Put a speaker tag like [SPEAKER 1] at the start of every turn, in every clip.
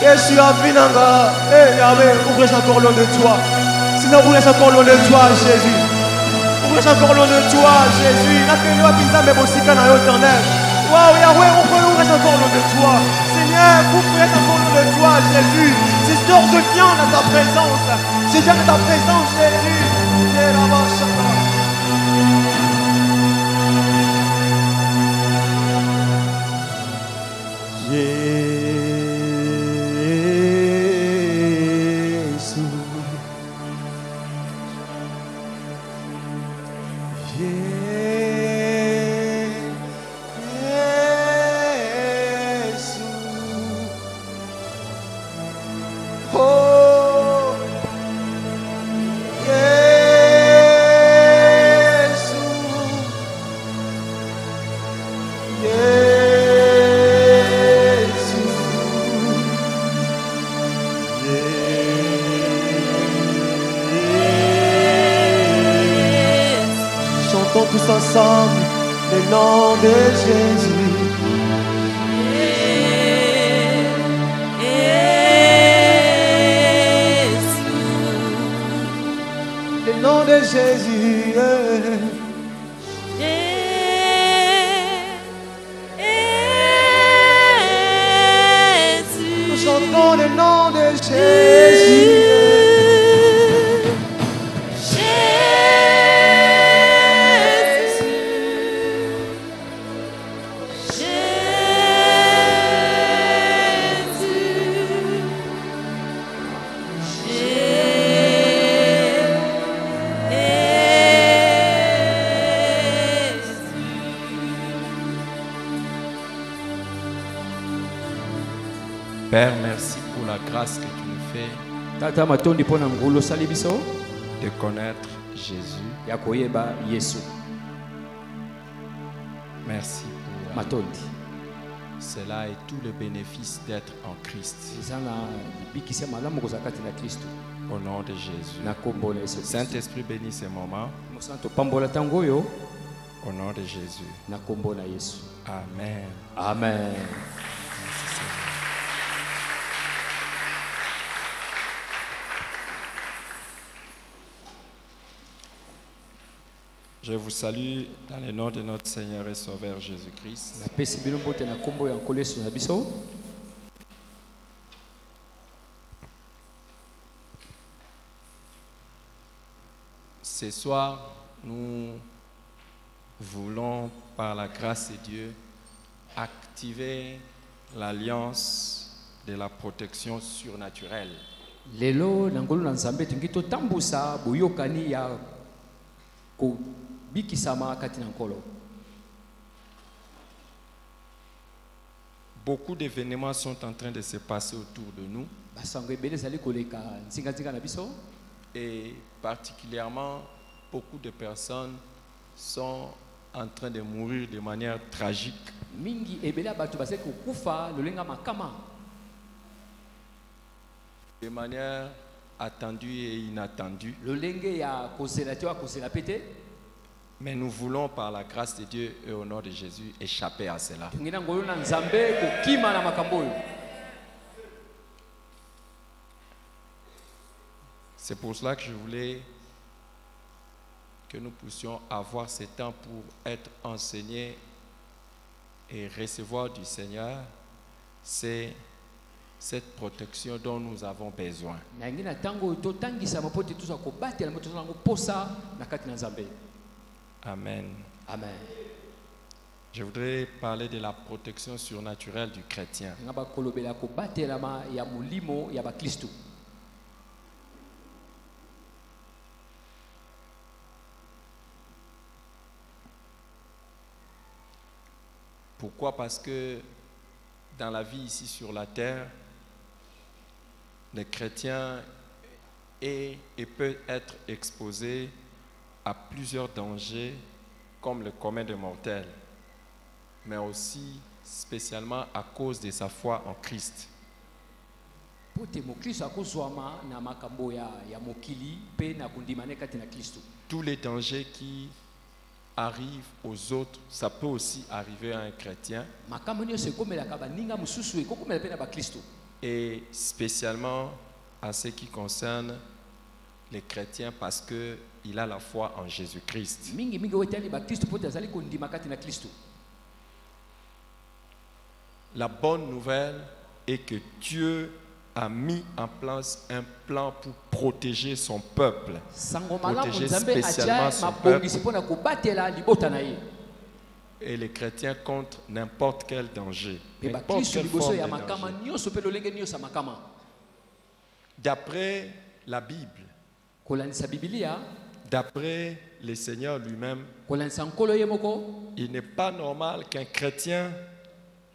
[SPEAKER 1] Jésus a vu Nanga. Eh Yahweh, ouvre encore loin de toi. Sinon, ouvre encore loin de toi, Jésus. Ouvre encore loin de toi, Jésus. N'a que nous qui sommes aussi quand on est éternel. Waouh, Yahweh, ouvre encore loin de toi. Seigneur, ouvre encore loin de toi, Jésus. C'est sort de bien dans ta présence. C'est bien dans ta présence, Jésus. Tous ensemble, le nom de Jésus. Le nom de Jésus. Nous chantons le nom de Jésus.
[SPEAKER 2] Père, merci pour la grâce que tu nous fais de connaître Jésus. Merci pour cela et tout le bénéfice d'être en Christ. Au nom de Jésus. Saint-Esprit bénit ces moments. Au nom de Jésus. Amen.
[SPEAKER 3] Amen.
[SPEAKER 2] Je vous salue dans le nom de notre Seigneur et Sauveur Jésus-Christ. Ce soir, nous voulons, par la grâce de Dieu, activer l'alliance de la protection surnaturelle.
[SPEAKER 3] Lelo nangolo na nzambe tungito tambusa boyokani ya ko bikisama kati na nkolo.
[SPEAKER 2] Beaucoup d'événements sont en train de se passer autour de nous. Et particulièrement, beaucoup de personnes sont en train de mourir de manière tragique. De manière attendue et inattendue. Mais nous voulons, par la grâce de Dieu et au nom de Jésus, échapper à cela. C'est pour cela que je voulais que nous puissions avoir ce temps pour être enseignés et recevoir du Seigneur. C'est cette protection dont nous avons besoin. Amen.
[SPEAKER 3] Amen.
[SPEAKER 2] Je voudrais parler de la protection surnaturelle du chrétien. Pourquoi? Parce que dans la vie ici sur la terre, les chrétiens peuvent être exposés à plusieurs dangers comme le commun des mortels, mais aussi spécialement à cause de sa foi en Christ. Tous les dangers qui arrive aux autres, ça peut aussi arriver à un chrétien. Et spécialement à ce qui concerne les chrétiens parce qu'il a la foi en Jésus-Christ. La bonne nouvelle est que Dieu a mis en place un plan pour protéger son peuple. Protéger spécialement son peuple. Et les chrétiens contre n'importe quel danger. N'importe quelle forme de danger. D'après la Bible, d'après le Seigneur lui-même, il n'est pas normal qu'un chrétien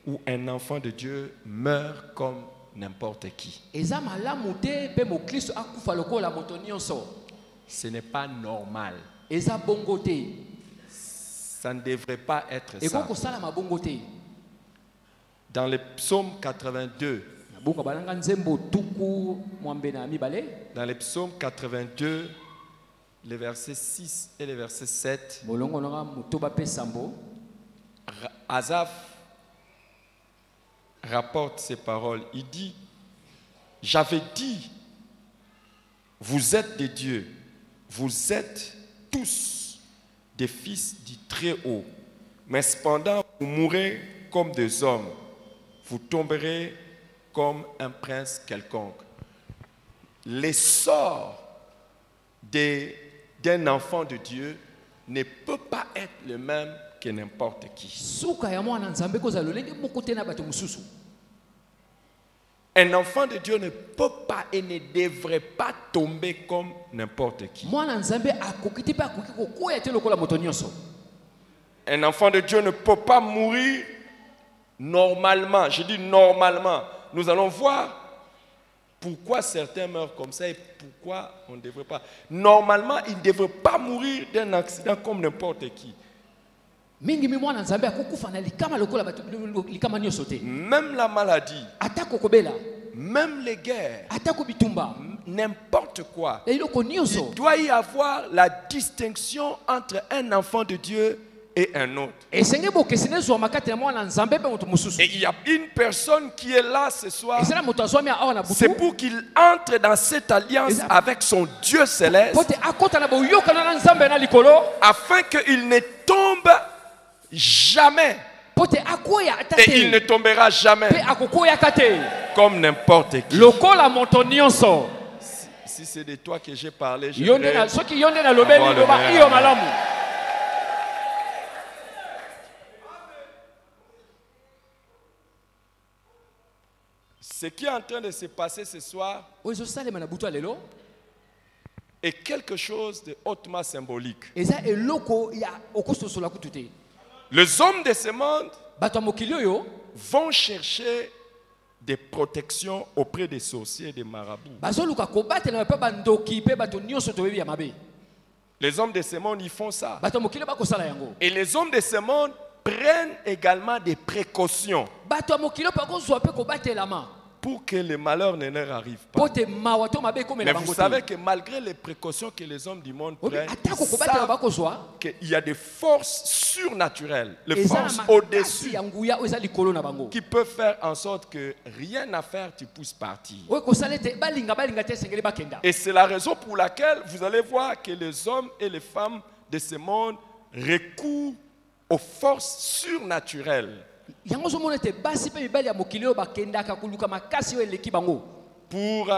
[SPEAKER 2] ou un enfant de Dieu meure comme n'importe qui. Ce n'est pas normal. Ça ne devrait pas être ça. Dans le psaume 82, dans le psaume 82, les versets 6 et les versets 7, Asaph rapporte ces paroles. Il dit, j'avais dit, vous êtes des dieux, vous êtes tous des fils du Très-Haut, mais cependant vous mourrez comme des hommes, vous tomberez comme un prince quelconque. L'essor d'un enfant de Dieu ne peut pas être le même que n'importe qui. Un enfant de Dieu ne peut pas et ne devrait pas tomber comme n'importe qui. Un enfant de Dieu ne peut pas mourir normalement. Je dis normalement. Nous allons voir pourquoi certains meurent comme ça et pourquoi on ne devrait pas. Normalement, il ne devrait pas mourir d'un accident comme n'importe qui. Même la maladie, même les guerres, n'importe quoi, il doit y avoir la distinction entre un enfant de Dieu et un autre. Et il y a une personne qui est là ce soir, c'est pour qu'il entre dans cette alliance avec son Dieu céleste, afin qu'il ne tombe jamais. Et il ne tombera jamais comme n'importe qui. Si c'est de toi que j'ai parlé, je voudrais avoir le meilleur. Ce qui est en train de se passer ce soir est quelque chose de hautement symbolique. Les hommes de ce monde vont chercher des protections auprès des sorciers et des marabouts. Les hommes de ce monde, ils font ça. Et les hommes de ce monde prennent également des précautions pour que le malheur ne leur arrive pas. Mais vous savez que malgré les précautions que les hommes du monde prennent, ils savent qu'il y a des forces surnaturelles, les forces au-dessus, qui peuvent faire en sorte que rien à faire, tu pousses partir. Et c'est la raison pour laquelle vous allez voir que les hommes et les femmes de ce monde recourent aux forces surnaturelles pour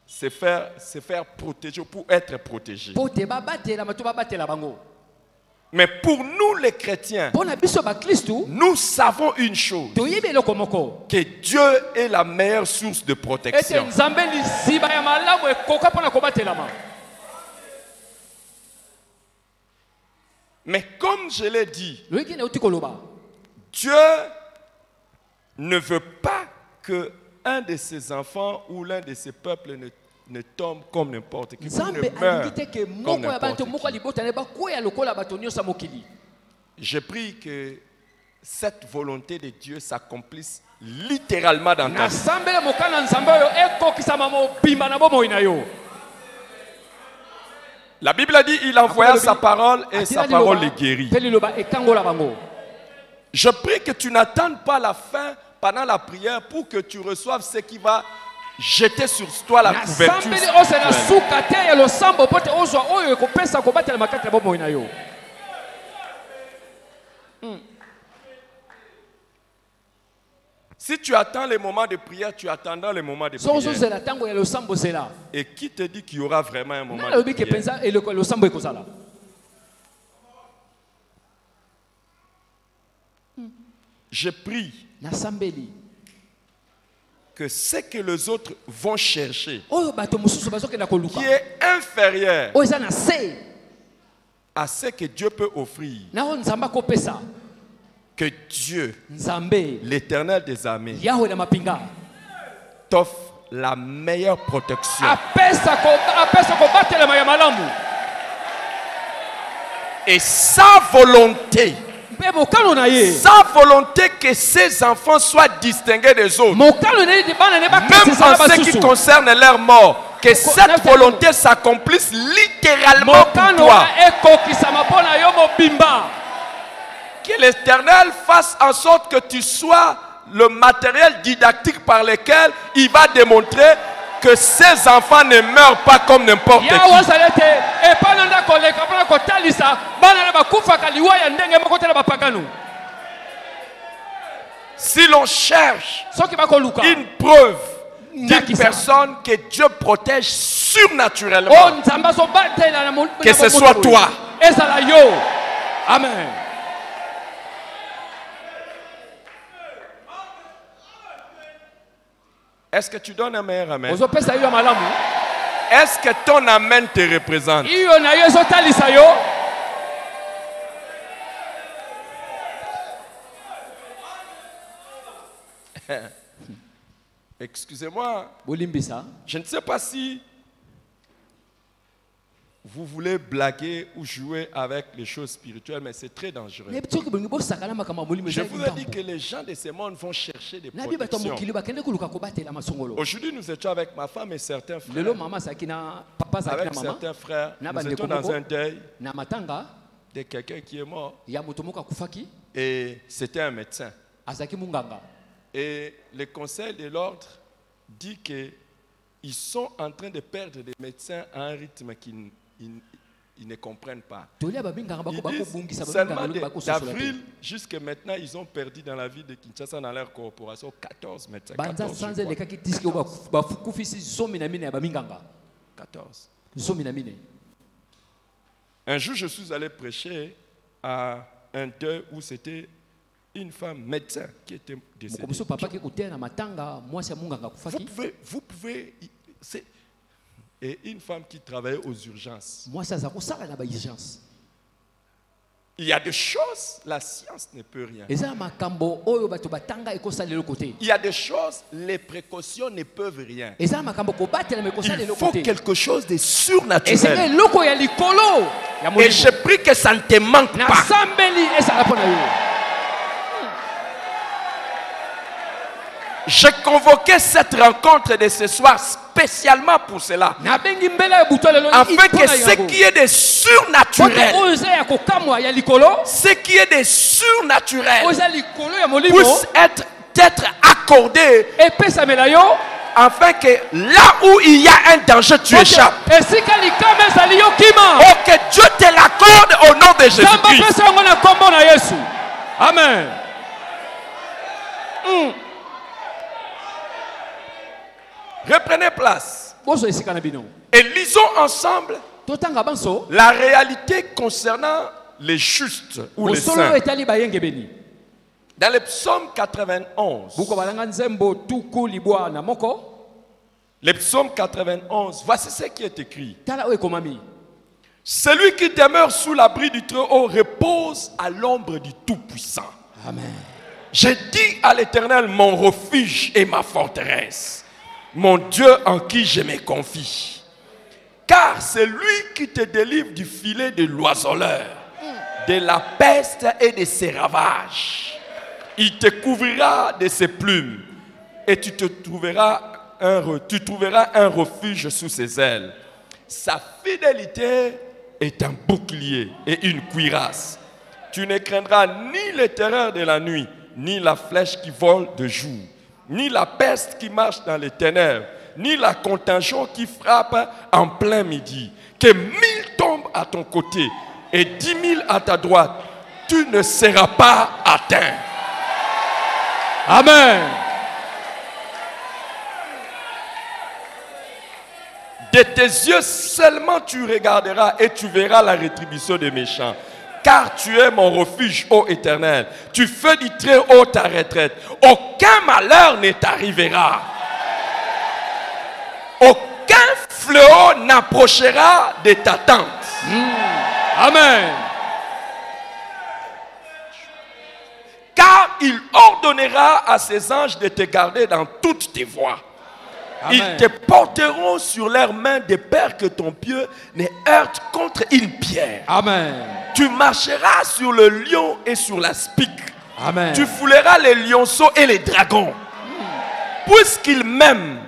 [SPEAKER 2] se faire protéger, pour être protégés. Mais pour nous les chrétiens, nous savons une chose, que Dieu est la meilleure source de protection. Mais comme je l'ai dit, Dieu ne veut pas que un de ses enfants ou l'un de ses peuples ne tombe comme n'importe qui, ne meure comme n'importe qui. Je prie que cette volonté de Dieu s'accomplisse littéralement dans ta vie. La Bible a dit il envoya sa parole et sa parole les guérit. Je prie que tu n'attendes pas la fin pendant la prière pour que tu reçoives ce qui va jeter sur toi la couverture. Si tu attends les moments de prière, tu attendras les moments de prière. Et qui te dit qu'il y aura vraiment un moment de prière? Je prie que ce que les autres vont chercher, qui est inférieur à ce que Dieu peut offrir, que Dieu, l'Éternel des armées, t'offre la meilleure protection. Et sa volonté que ces enfants soient distingués des autres, même en ce qui concerne leur mort, que cette volonté s'accomplisse littéralement pour toi. Que l'Éternel fasse en sorte que tu sois le matériel didactique par lequel il va démontrer que ces enfants ne meurent pas comme n'importe qui. Si l'on cherche une preuve d'une personne que Dieu protège surnaturellement, que ce soit toi.
[SPEAKER 3] Amen.
[SPEAKER 2] Est-ce que tu donnes un meilleur amen? Est-ce que ton amen te représente? Excusez-moi, je ne sais pas si vous voulez blaguer ou jouer avec les choses spirituelles, mais c'est très dangereux. Je vous ai dit que les gens de ce monde vont chercher des protections. Aujourd'hui, nous étions avec ma femme et certains frères. Avec certains frères, nous étions dans un deuil de quelqu'un qui est mort. Et c'était un médecin. Et le conseil de l'ordre dit qu'ils sont en train de perdre des médecins à un rythme qu'ils ne comprennent pas. Ils disent seulement d'avril jusqu'à maintenant, ils ont perdu dans la ville de Kinshasa, dans leur corporation, 14 médecins. 14. Un jour, je suis allé prêcher à un deuil où c'était une femme médecin qui était décédée. Vous pouvez et une femme qui travaillait aux urgences. Il y a des choses, la science ne peut rien. Il y a des choses, les précautions ne peuvent rien. Il faut quelque chose de surnaturel. Et je prie que ça ne te manque pas. J'ai convoqué cette rencontre de ce soir spécialement pour cela. Afin que ce qui est de surnaturel, puisse être accordé, afin que là où il y a un danger, tu échappes. Oh, que Dieu te l'accorde au nom de Jésus-Christ.
[SPEAKER 3] Amen.
[SPEAKER 2] Reprenez place et lisons ensemble la réalité concernant les justes ou les saints. Dans le psaume 91, le psaume 91, voici ce qui est écrit. Celui qui demeure sous l'abri du Très-Haut repose à l'ombre du Tout-Puissant.
[SPEAKER 3] Amen.
[SPEAKER 2] J'ai dit à l'Éternel, mon refuge et ma forteresse, mon Dieu en qui je me confie. Car c'est lui qui te délivre du filet de l'oiseleur, de la peste et de ses ravages. Il te couvrira de ses plumes et tu trouveras un refuge sous ses ailes. Sa fidélité est un bouclier et une cuirasse. Tu ne craindras ni les terreurs de la nuit, ni la flèche qui vole de jour, ni la peste qui marche dans les ténèbres, ni la contagion qui frappe en plein midi. Que 1000 tombent à ton côté et 10 000 à ta droite, tu ne seras pas atteint.
[SPEAKER 3] Amen.
[SPEAKER 2] De tes yeux seulement tu regarderas et tu verras la rétribution des méchants. Car tu es mon refuge, ô Éternel. Tu fais du très haut ta retraite. Aucun malheur ne t'arrivera. Aucun fléau n'approchera de ta tente.
[SPEAKER 3] Amen.
[SPEAKER 2] Car il ordonnera à ses anges de te garder dans toutes tes voies.
[SPEAKER 3] Amen.
[SPEAKER 2] Ils te porteront sur leurs mains de peur que ton pied ne heurte contre une pierre.
[SPEAKER 3] Amen.
[SPEAKER 2] Tu marcheras sur le lion et sur la spique.
[SPEAKER 3] Amen.
[SPEAKER 2] Tu fouleras les lionceaux et les dragons. Puisqu'ils m'aiment,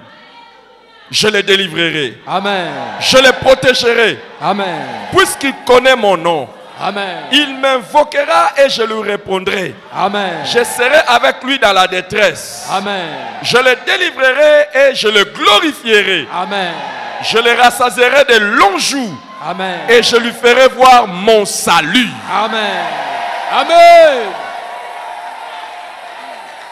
[SPEAKER 2] je les délivrerai.
[SPEAKER 3] Amen.
[SPEAKER 2] Je les protégerai.
[SPEAKER 3] Amen.
[SPEAKER 2] Puisqu'il connaît mon nom.
[SPEAKER 3] Amen.
[SPEAKER 2] Il m'invoquera et je lui répondrai.
[SPEAKER 3] Amen.
[SPEAKER 2] Je serai avec lui dans la détresse.
[SPEAKER 3] Amen.
[SPEAKER 2] Je le délivrerai et je le glorifierai.
[SPEAKER 3] Amen.
[SPEAKER 2] Je le rassasierai de longs jours.
[SPEAKER 3] Amen.
[SPEAKER 2] Et je lui ferai voir mon salut.
[SPEAKER 3] Amen. Amen.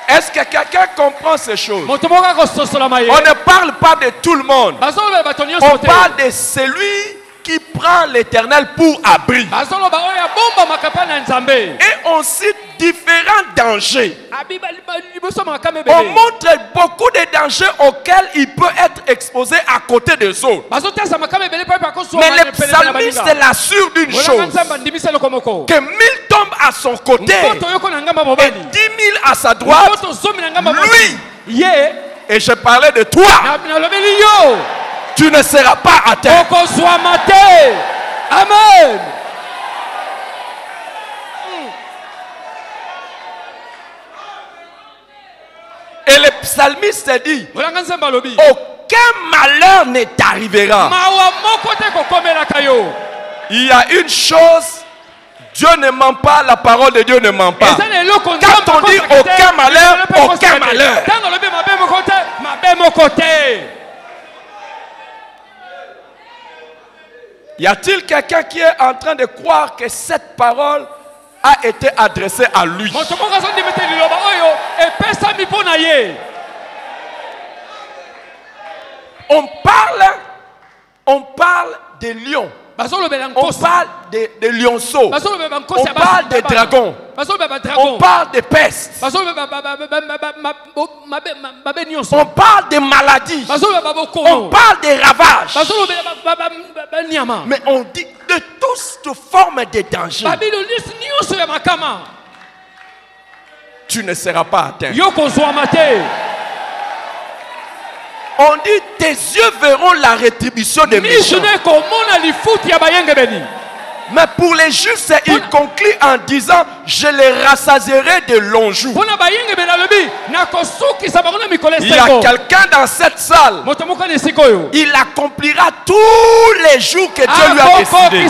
[SPEAKER 2] Est-ce que quelqu'un comprend ces choses? On
[SPEAKER 3] Motomoka
[SPEAKER 2] ne parle pas de tout le monde. On parle de celui qui prend l'Éternel pour abri. Et on cite différents dangers. On montre beaucoup de dangers auxquels il peut être exposé à côté des autres. Mais le psalmiste l'assure d'une chose, que 1000 tombent à son côté et 10 000 à sa droite. Lui, et je parlais de toi, tu ne seras pas atteint.
[SPEAKER 3] Amen.
[SPEAKER 2] Et le psalmiste dit, aucun malheur ne t'arrivera. Il y a une chose, Dieu ne ment pas, la parole de Dieu ne ment pas. Quand on dit aucun malheur, aucun malheur. Y a-t-il quelqu'un qui est en train de croire que cette parole a été adressée à lui? On parle des lions. On parle des lionceaux. On parle des dragons. On parle des pestes. On parle des maladies. On parle des ravages. Mais on dit de toutes formes de dangers. Tu ne seras pas atteint. On dit tes yeux verront la rétribution des méchants. Mais pour les justes, il conclut en disant, je les rassasierai de longs jours. Il y a quelqu'un dans cette salle, il accomplira tous les jours que Dieu lui a décidé.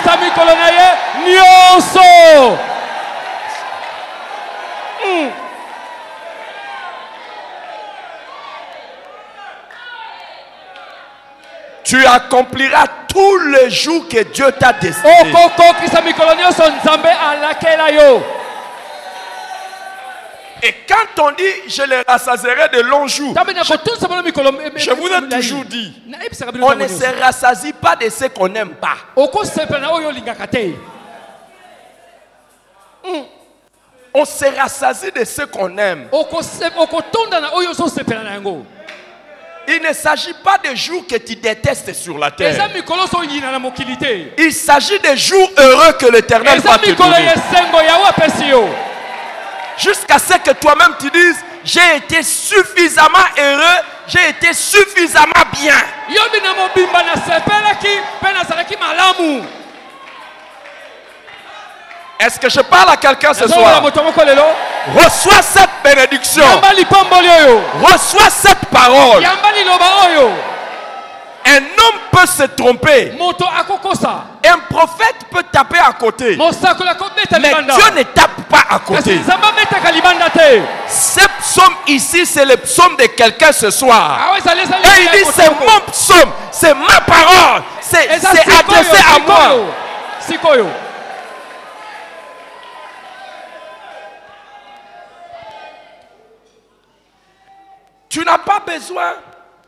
[SPEAKER 2] Tu accompliras tous les jours que Dieu t'a décidé. Et quand on dit je les rassasierai de longs jours, je vous ai toujours dit, on ne se rassasie pas de ce qu'on n'aime pas. On se rassasie de ce qu'on aime. Il ne s'agit pas de jours que tu détestes sur la terre. Il s'agit des jours heureux que l'Éternel va te donner. Jusqu'à ce que toi-même tu dises, j'ai été suffisamment heureux, j'ai été suffisamment bien. Est-ce que je parle à quelqu'un ce soir? Reçois cette bénédiction. Reçois cette parole. Un homme peut se tromper.
[SPEAKER 3] moto akokosa.
[SPEAKER 2] Un prophète peut taper à côté.
[SPEAKER 3] Mosako la kobeta
[SPEAKER 2] Mais
[SPEAKER 3] libanda.
[SPEAKER 2] Dieu ne tape pas à côté.
[SPEAKER 3] Kasi nzamba betaka libanda te.
[SPEAKER 2] Ce psaume ici, c'est le psaume de quelqu'un ce soir.
[SPEAKER 3] Ah ouais, ça laisse
[SPEAKER 2] Et il dit, c'est mon psaume, c'est ma parole, c'est adressé à moi.
[SPEAKER 3] Sikoyo.
[SPEAKER 2] Tu n'as pas besoin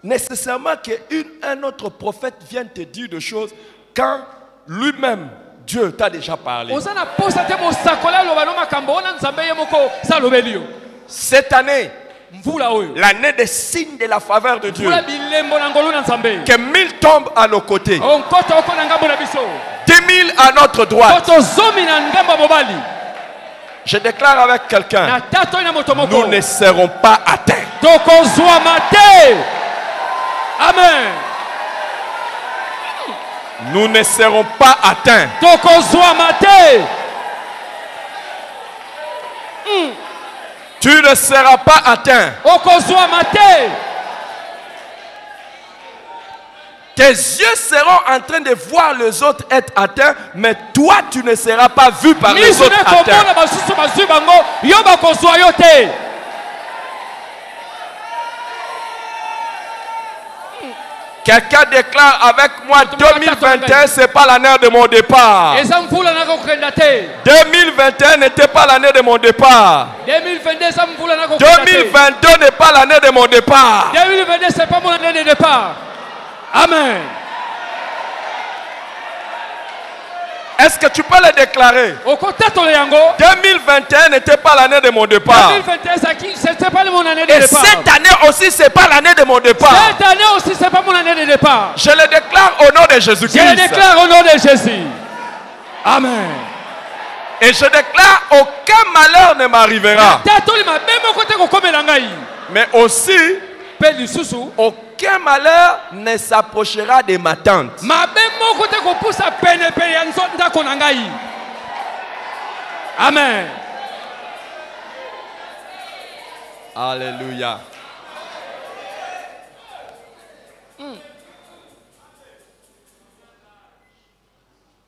[SPEAKER 2] nécessairement qu'un autre prophète vienne te dire des choses quand lui-même, Dieu t'a déjà parlé. Cette année, l'année des signes de la faveur de Dieu, que 1000 tombent à nos côtés, 10 000 à notre droite. Je déclare avec quelqu'un, nous ne serons pas atteints.
[SPEAKER 3] Amen.
[SPEAKER 2] Nous ne serons pas atteints. Tu ne seras pas atteint. Tes yeux seront en train de voir les autres être atteints, mais toi, tu ne seras pas vu par les autres atteints. Quelqu'un déclare avec moi 2021, ce n'est pas l'année de mon départ. 2021 n'était pas l'année de mon départ. 2022 n'est pas l'année de mon départ.
[SPEAKER 3] 2022, ce n'est pas mon année de départ. Amen.
[SPEAKER 2] Est-ce que tu peux le déclarer? 2021 n'était pas l'année de mon départ.
[SPEAKER 3] 2021, c'était pas mon année de
[SPEAKER 2] Et
[SPEAKER 3] départ.
[SPEAKER 2] cette année aussi, ce n'est pas l'année de mon départ.
[SPEAKER 3] Cette année aussi, c'est pas mon année de départ.
[SPEAKER 2] Je le déclare au nom de Jésus-Christ.
[SPEAKER 3] Je le déclare au nom de Jésus. Amen.
[SPEAKER 2] Et je déclare aucun malheur ne m'arrivera. Mais aussi, aucun malheur ne s'approchera de ma tente.
[SPEAKER 3] Amen.
[SPEAKER 2] Alléluia.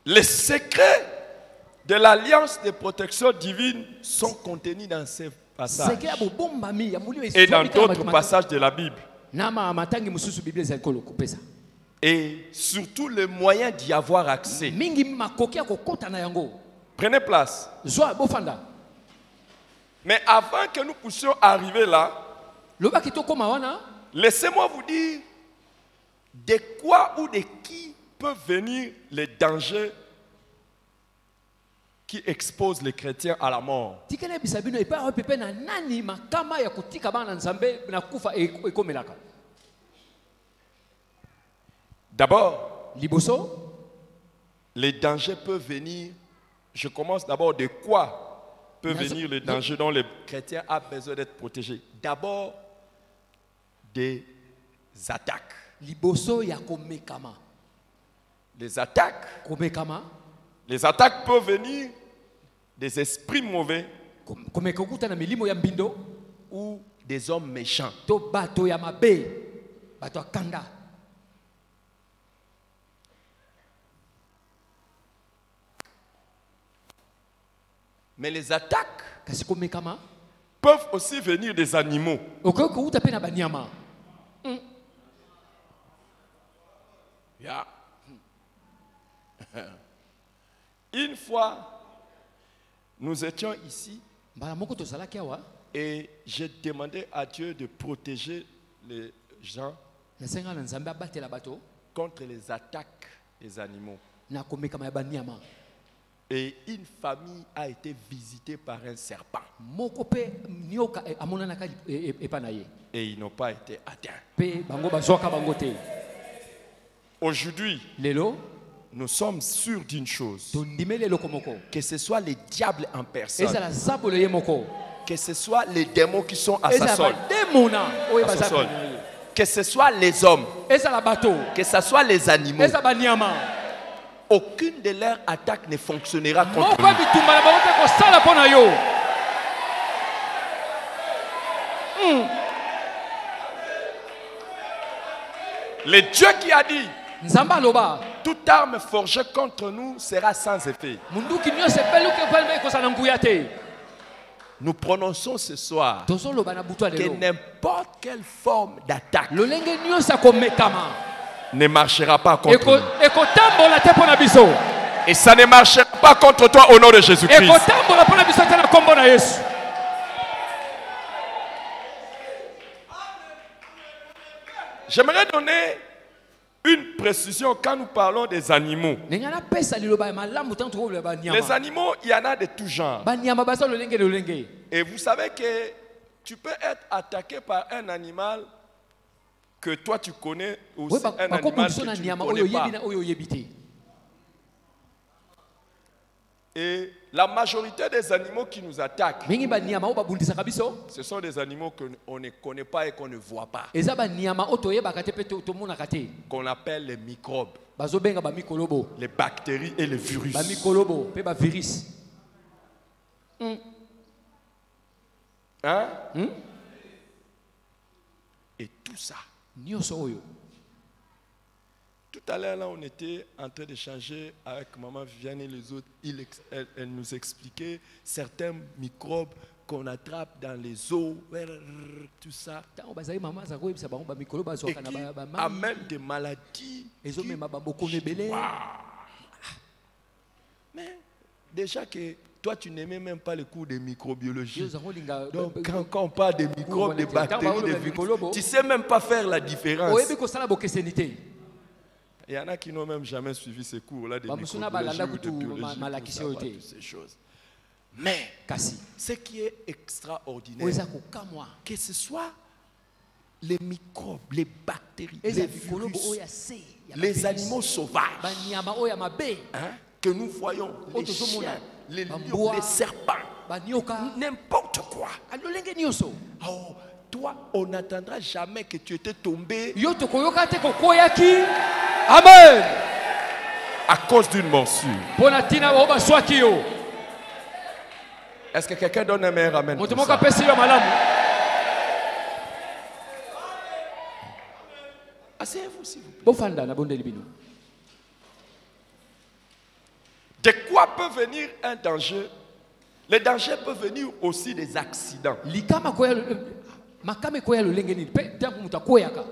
[SPEAKER 2] Les secrets de l'alliance de protection divine sont contenus dans ces passages et dans d'autres passages de la Bible. Et surtout le moyen d'y avoir accès. Prenez place. Mais avant que nous puissions arriver là, laissez-moi vous dire de quoi ou de qui peuvent venir les dangers qui exposent les chrétiens à la mort. D'abord, les dangers peuvent venir. Je commence d'abord de quoi peut venir le danger dont le chrétien a besoin d'être protégé. D'abord, des attaques. Les attaques peuvent venir des esprits mauvais ou des hommes méchants. Mais les attaques peuvent aussi venir des animaux. Yeah. Une fois, nous étions ici et j'ai demandé à Dieu de protéger les gens contre les attaques des animaux. Et une famille a été visitée par un serpent. Et ils n'ont pas été atteints. Aujourd'hui, nous sommes sûrs d'une chose. Que ce soit les diables en personne. Que ce soit les démons qui sont à sa solde. Que ce soit les hommes. Que ce soit les animaux. Aucune de leurs attaques ne fonctionnera contre nous. Le Dieu qui a dit,
[SPEAKER 3] nzamba loba
[SPEAKER 2] toute arme forgée contre nous sera sans effet.
[SPEAKER 3] munduki nyose peluke kwelme kosana nguya te.
[SPEAKER 2] Nous prononçons ce soir
[SPEAKER 3] tozoloba na butu
[SPEAKER 2] que
[SPEAKER 3] lelo
[SPEAKER 2] n'importe quelle forme d'attaque
[SPEAKER 3] lolenge nyonso komekama
[SPEAKER 2] ne marchera pas contre nous.
[SPEAKER 3] ekotambola te pona biso
[SPEAKER 2] Et ça ne marchera pas contre toi au nom de Jésus-Christ.
[SPEAKER 3] ekotambola pona biso te na kombo na Yesu.
[SPEAKER 2] J'aimerais donner une précision quand nous parlons des animaux.
[SPEAKER 3] nengana pesa liloba ya malamu tanto ko loba
[SPEAKER 2] Les
[SPEAKER 3] nyama
[SPEAKER 2] animaux, il y en a de tout genre.
[SPEAKER 3] ba nyama basa lolenge.
[SPEAKER 2] Et vous savez que tu peux être attaqué par un animal que toi tu connais aussi,
[SPEAKER 3] Oui,
[SPEAKER 2] un animal que tu
[SPEAKER 3] na
[SPEAKER 2] ne
[SPEAKER 3] nyama
[SPEAKER 2] connais
[SPEAKER 3] oyo
[SPEAKER 2] pas.
[SPEAKER 3] yebi na oyo yebi te.
[SPEAKER 2] Et la majorité des animaux qui nous attaquent,
[SPEAKER 3] Mingi ba nyama o babundisaka biso
[SPEAKER 2] ce sont des animaux qu'on ne connaît pas et qu'on ne voit pas,
[SPEAKER 3] eza ba nyama o toyebaka te pe tomonaka te.
[SPEAKER 2] qu'on appelle les microbes,
[SPEAKER 3] Bazobenga ba mikolobo
[SPEAKER 2] les bactéries et les virus.
[SPEAKER 3] ba mikolobo pe ba virus.
[SPEAKER 2] Hein? Et tout ça.
[SPEAKER 3] Nyonso oyo
[SPEAKER 2] Tout à l'heure, là, on était en train d'échanger avec maman Viviane et les autres. Elle nous expliquait certains microbes qu'on attrape dans les eaux, tout ça,
[SPEAKER 3] tango bazali mama za koyebisa bango ba mikolobo
[SPEAKER 2] et
[SPEAKER 3] azwaka na
[SPEAKER 2] qui
[SPEAKER 3] ba mai
[SPEAKER 2] amènent des maladies.
[SPEAKER 3] ezomema ba bokono ebele.
[SPEAKER 2] Mais déjà que toi, tu n'aimais même pas les cours de microbiologie.
[SPEAKER 3] Yo zango linga
[SPEAKER 2] Donc, quand on parle des microbes, des bactéries, des virus, tu ne sais même pas faire la différence.
[SPEAKER 3] oyebi kosala bokeseni te.
[SPEAKER 2] Il y en a qui n'ont même jamais suivi ces cours-là de
[SPEAKER 3] Bamusuna
[SPEAKER 2] microbiologie
[SPEAKER 3] balanda
[SPEAKER 2] ou de
[SPEAKER 3] kutu
[SPEAKER 2] biologie
[SPEAKER 3] malakisi
[SPEAKER 2] pour
[SPEAKER 3] oyo
[SPEAKER 2] savoir
[SPEAKER 3] te.
[SPEAKER 2] toutes ces choses. Mais
[SPEAKER 3] Kasi
[SPEAKER 2] ce qui est extraordinaire,
[SPEAKER 3] oza kokamwa
[SPEAKER 2] que ce soit les microbes, les bactéries,
[SPEAKER 3] eza
[SPEAKER 2] les
[SPEAKER 3] mikolobo
[SPEAKER 2] virus,
[SPEAKER 3] oyo ya se ya
[SPEAKER 2] les
[SPEAKER 3] virus.
[SPEAKER 2] animaux sauvages,
[SPEAKER 3] ba nyama oyo ya mabe
[SPEAKER 2] hein, que nous voyons, les
[SPEAKER 3] Otozomona,
[SPEAKER 2] chiens, les lions,
[SPEAKER 3] bamboa,
[SPEAKER 2] les serpents,
[SPEAKER 3] ba nyoka
[SPEAKER 2] n'importe quoi.
[SPEAKER 3] alolenge nyonso
[SPEAKER 2] Oh, toi, on n'attendra jamais que tu étais tombé
[SPEAKER 3] yo tokoyoka te kokoyaki. Amen.
[SPEAKER 2] à cause d'une morsure.
[SPEAKER 3] Pona tina o baswaki yo
[SPEAKER 2] Est-ce que quelqu'un donne un meilleur amen pour
[SPEAKER 3] moto moko
[SPEAKER 2] ça?
[SPEAKER 3] apesi yo malamu.
[SPEAKER 2] Asseyez-vous, s'il vous plaît.
[SPEAKER 3] Bofanda na bondeli bino.
[SPEAKER 2] De quoi peut venir un danger? Le danger peut venir aussi des accidents.
[SPEAKER 3] Likama koya makame koya lolenge nini pe tango muta koyaka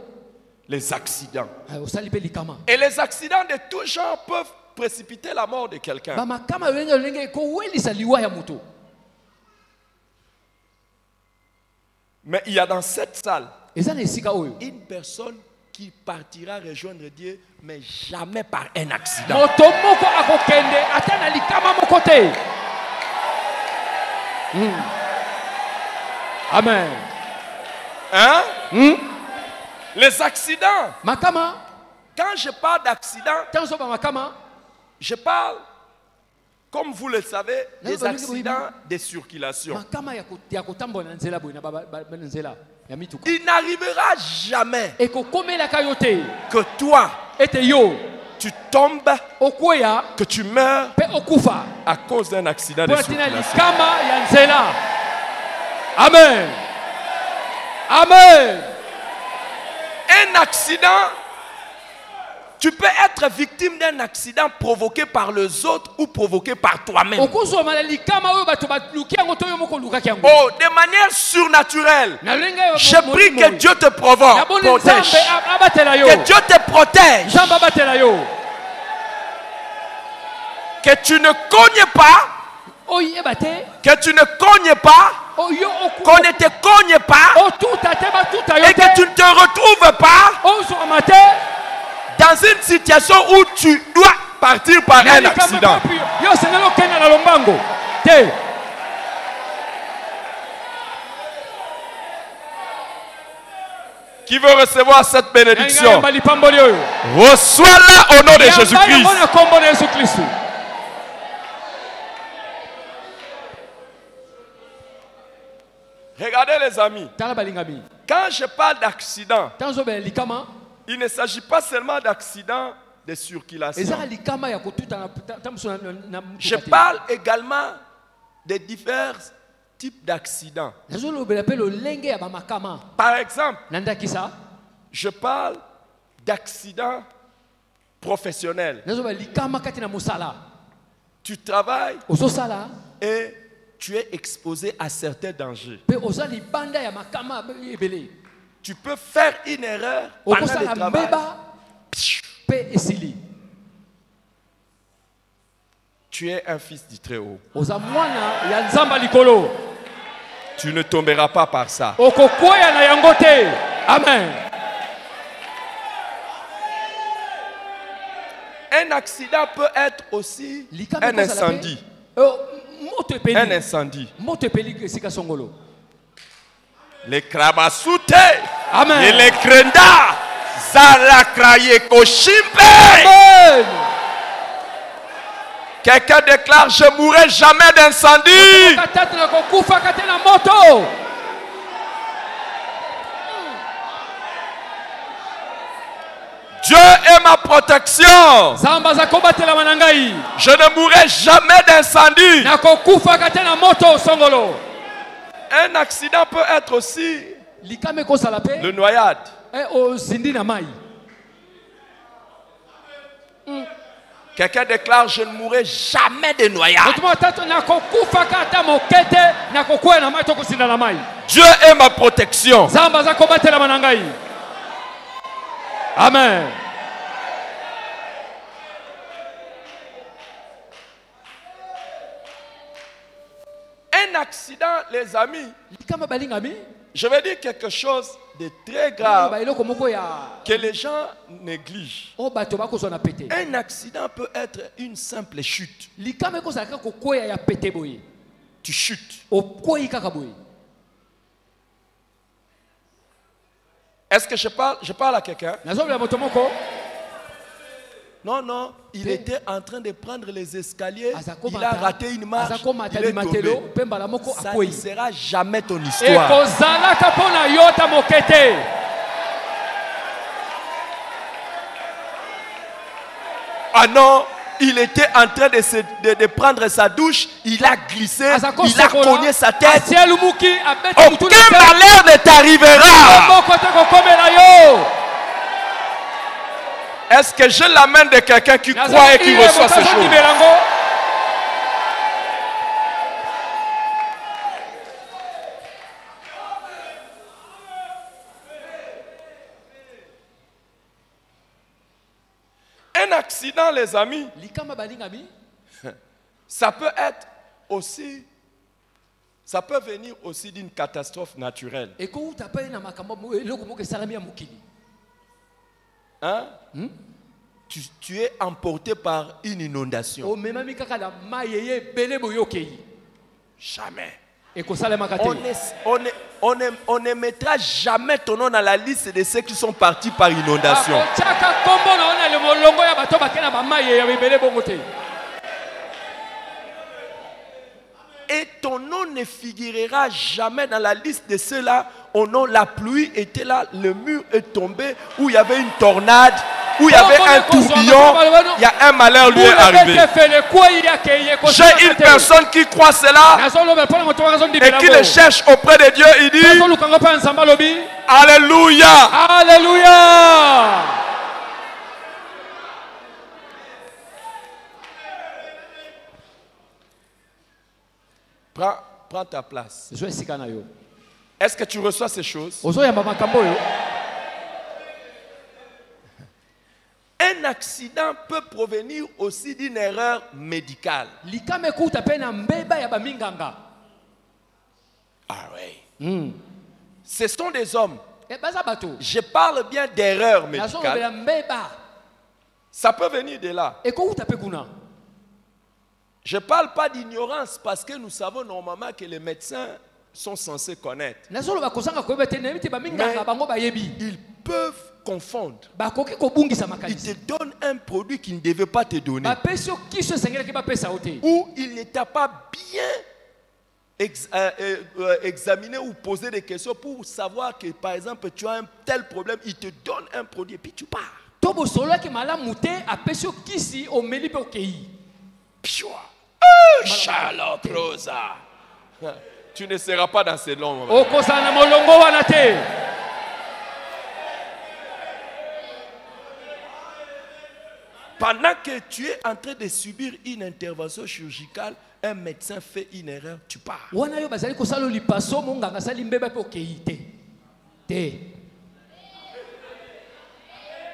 [SPEAKER 2] Les accidents.
[SPEAKER 3] osali pe likama
[SPEAKER 2] Et les accidents de tout genre peuvent précipiter la mort de quelqu'un.
[SPEAKER 3] ba makama lolenge kowelisa liwa ya moto.
[SPEAKER 2] Mais il y a dans cette salle
[SPEAKER 3] Eza na esika oyo
[SPEAKER 2] une personne qui partira rejoindre Dieu, mais jamais par un accident.
[SPEAKER 3] moto moko akokende ata na likama moko te. Amen.
[SPEAKER 2] Hein? Les accidents.
[SPEAKER 3] Makama
[SPEAKER 2] Quand je parle d'accident,
[SPEAKER 3] tanzo ba makama
[SPEAKER 2] je parle, comme vous le savez, des
[SPEAKER 3] Nazo
[SPEAKER 2] accidents de circulation.
[SPEAKER 3] makama ya kotambola na nzela boye na ba nzela ya mituka
[SPEAKER 2] Il n'arrivera jamais
[SPEAKER 3] ekokomelaka yo te
[SPEAKER 2] que toi,
[SPEAKER 3] ete yo
[SPEAKER 2] tu tombes,
[SPEAKER 3] okweya
[SPEAKER 2] que tu meurs
[SPEAKER 3] pe okufa
[SPEAKER 2] à cause d'un accident de
[SPEAKER 3] mpona tina
[SPEAKER 2] circulation.
[SPEAKER 3] likama ya nzela. Amen. Amen.
[SPEAKER 2] Un accident, tu peux être victime d'un accident provoqué par les autres ou provoqué par toi-même.
[SPEAKER 3] okozwa na likama oyo bato baluki yango to yo moko olukaki yango.
[SPEAKER 2] Oh, de manière surnaturelle.
[SPEAKER 3] Na lolenge ya
[SPEAKER 2] Je prie
[SPEAKER 3] molimo
[SPEAKER 2] que Dieu te provoque,
[SPEAKER 3] Naboni
[SPEAKER 2] protège.
[SPEAKER 3] Nzambe abatela yo.
[SPEAKER 2] Que Dieu te protège.
[SPEAKER 3] Nzambe abatela yo.
[SPEAKER 2] Que tu ne cognes pas,
[SPEAKER 3] Oyeba te
[SPEAKER 2] que tu ne cognes pas,
[SPEAKER 3] oyo
[SPEAKER 2] qu'on ne te cogne pas
[SPEAKER 3] otuta te batuta yo
[SPEAKER 2] et que tu
[SPEAKER 3] te
[SPEAKER 2] ne te retrouves pas
[SPEAKER 3] ozwama te
[SPEAKER 2] dans une situation où tu dois partir par
[SPEAKER 3] na
[SPEAKER 2] un
[SPEAKER 3] likambo
[SPEAKER 2] accident.
[SPEAKER 3] epapi yo osengeli okenda na lombango te.
[SPEAKER 2] Qui veut recevoir cette bénédiction?
[SPEAKER 3] Yamba lipamboli oyo
[SPEAKER 2] Reçois-la au nom de
[SPEAKER 3] Yamba
[SPEAKER 2] Jésus-Christ.
[SPEAKER 3] yango na kombo na Yesu Kristo.
[SPEAKER 2] Regardez les amis,
[SPEAKER 3] Tala balingami
[SPEAKER 2] quand je parle d'accident,
[SPEAKER 3] tanzobela likama
[SPEAKER 2] il ne s'agit pas seulement d'accident de circulation.
[SPEAKER 3] ezaka likama ya kotuta na tambuso na
[SPEAKER 2] Je
[SPEAKER 3] mutuka te.
[SPEAKER 2] parle également de divers types d'accidents.
[SPEAKER 3] nazolobela mpe lolenge ya bamakama
[SPEAKER 2] Par exemple,
[SPEAKER 3] na ndakisa
[SPEAKER 2] je parle d'accidents professionnels.
[SPEAKER 3] nazoba likama kati na musala
[SPEAKER 2] Tu travailles
[SPEAKER 3] ozosala
[SPEAKER 2] et tu es exposé à certains dangers.
[SPEAKER 3] pe oza libanda ya makama ebele
[SPEAKER 2] Tu peux faire une erreur pendant le
[SPEAKER 3] okosala
[SPEAKER 2] travail.
[SPEAKER 3] mbeba pe esili
[SPEAKER 2] Tu es un fils du Très-Haut.
[SPEAKER 3] oza mwana ya nzamba likolo
[SPEAKER 2] Tu ne tomberas pas par ça.
[SPEAKER 3] okokwea na yango te. Amen.
[SPEAKER 2] Un accident peut être aussi un incendie.
[SPEAKER 3] moto epeli
[SPEAKER 2] Un incendie.
[SPEAKER 3] moto epeli esika songolo.
[SPEAKER 2] Les krabasute
[SPEAKER 3] Amen.
[SPEAKER 2] et les krenda zalakraye koshimpe.
[SPEAKER 3] Amen.
[SPEAKER 2] Quelqu'un déclare: je mourrai jamais d'incendie.
[SPEAKER 3] Katatu na kokufa kati na moto.
[SPEAKER 2] Dieu est ma protection.
[SPEAKER 3] Zamba za kobatela manangai.
[SPEAKER 2] Je ne mourrai jamais d'incendie.
[SPEAKER 3] Na kokufa kati na moto songolo.
[SPEAKER 2] Un accident peut être aussi
[SPEAKER 3] Likame ko sala pe.
[SPEAKER 2] le noyade.
[SPEAKER 3] O sindi na mai.
[SPEAKER 2] Quelqu'un déclare: je ne mourrai jamais de noyade.
[SPEAKER 3] Otuma tatu na kokufa kata mokete na kokuwa na mai to kusinda na mai.
[SPEAKER 2] Dieu est ma protection.
[SPEAKER 3] Zamba za kobatela manangai. Amen.
[SPEAKER 2] Un accident, les amis,
[SPEAKER 3] Likama balingami.
[SPEAKER 2] je vais dire quelque chose de très grave
[SPEAKER 3] Ba eloko moko ya
[SPEAKER 2] que les gens négligent.
[SPEAKER 3] o bato bakozwa na pete.
[SPEAKER 2] Un accident peut être une simple chute.
[SPEAKER 3] Likama ekozala kaka kokwea ya pete boye.
[SPEAKER 2] Tu chutes.
[SPEAKER 3] Okwei kaka boye.
[SPEAKER 2] Est-ce que je parle à quelqu'un?
[SPEAKER 3] Nazobela moto moko.
[SPEAKER 2] Non, non, il était en train de prendre les escaliers.
[SPEAKER 3] Azako
[SPEAKER 2] Il a raté une marche.
[SPEAKER 3] Azako
[SPEAKER 2] Il
[SPEAKER 3] matali
[SPEAKER 2] est
[SPEAKER 3] matelo
[SPEAKER 2] tombé.
[SPEAKER 3] pemba la moko
[SPEAKER 2] Ça ne
[SPEAKER 3] akwei.
[SPEAKER 2] sera jamais ton histoire.
[SPEAKER 3] Ekozalaka pona yota mokete.
[SPEAKER 2] Ah non, il était en train de prendre sa douche. Il a glissé.
[SPEAKER 3] Azako
[SPEAKER 2] Il a
[SPEAKER 3] sokola,
[SPEAKER 2] cogné sa tête.
[SPEAKER 3] asielu muki abeti mutu na
[SPEAKER 2] Aucun
[SPEAKER 3] tête.
[SPEAKER 2] malheur ne t'arrivera.
[SPEAKER 3] Moko te kokomela yo.
[SPEAKER 2] Est-ce que je l'amène de quelqu'un qui
[SPEAKER 3] Nazali
[SPEAKER 2] croit et qui
[SPEAKER 3] ile
[SPEAKER 2] reçoit ce
[SPEAKER 3] motazo
[SPEAKER 2] jour?
[SPEAKER 3] nibelango.
[SPEAKER 2] Un accident, les amis,
[SPEAKER 3] Likama balingami.
[SPEAKER 2] ça peut être aussi, ça peut venir aussi d'une catastrophe naturelle.
[SPEAKER 3] Eko utape na makambo eloko moko esalami ya mokili.
[SPEAKER 2] Hein? Tu es emporté par une inondation.
[SPEAKER 3] Omemami kaka na mayeye bele boyokei.
[SPEAKER 2] Jamais.
[SPEAKER 3] Ekosalemaka te.
[SPEAKER 2] On ne mettra jamais ton nom dans la liste de ceux qui sont partis par inondation.
[SPEAKER 3] Akotiaka kombo na ona le molongo ya bato bakena ba maye ya bele bongo te.
[SPEAKER 2] Et ton nom ne figurera jamais dans la liste de ceux-là. Au nom, la pluie était là, le mur est tombé, où il y avait une tornade, où il y avait un tourbillon. Il y a un malheur lui est arrivé. J'ai une personne qui croit cela et qui le cherche auprès de Dieu. Il dit: Alléluia.
[SPEAKER 3] Alléluia.
[SPEAKER 2] Prends ta place.
[SPEAKER 3] Zo esika na yo.
[SPEAKER 2] Est-ce que tu reçois ces choses?
[SPEAKER 3] Ozo ya makambo yo.
[SPEAKER 2] Un accident peut provenir aussi d'une erreur médicale.
[SPEAKER 3] Likame kuta pe na mbeba ya baminganga.
[SPEAKER 2] Ah oui. Ce sont des hommes.
[SPEAKER 3] E baza bato.
[SPEAKER 2] Je parle bien d'erreur
[SPEAKER 3] Nazo
[SPEAKER 2] médicale.
[SPEAKER 3] bela mbeba.
[SPEAKER 2] Ça peut venir de là.
[SPEAKER 3] Eko kuta pe kuna.
[SPEAKER 2] Je ne parle pas d'ignorance parce que nous savons normalement que les médecins sont censés connaître.
[SPEAKER 3] Nazo ba kozanga ko bete na miti baminganga bango bayebi.
[SPEAKER 2] Ils peuvent confondre.
[SPEAKER 3] Bakoki ko bungisa
[SPEAKER 2] Ils
[SPEAKER 3] makanisi.
[SPEAKER 2] te donnent un produit qu'ils ne devaient pas te donner.
[SPEAKER 3] Ba peso kiso sengela ki ba pesa ote.
[SPEAKER 2] Ou il ne t'a pas bien examiné ou posé des questions pour savoir que par exemple tu as un tel problème. Il te donne un produit et puis tu pars.
[SPEAKER 3] Tobo solo ki malamu te a peso kisi o meli pe okei.
[SPEAKER 2] Pshua. Shalom prosa. Tu ne seras pas dans ces longs moments.
[SPEAKER 3] Okozana molongo wana te.
[SPEAKER 2] Pendant que tu es en train de subir une intervention chirurgicale, un médecin fait une erreur, tu pars.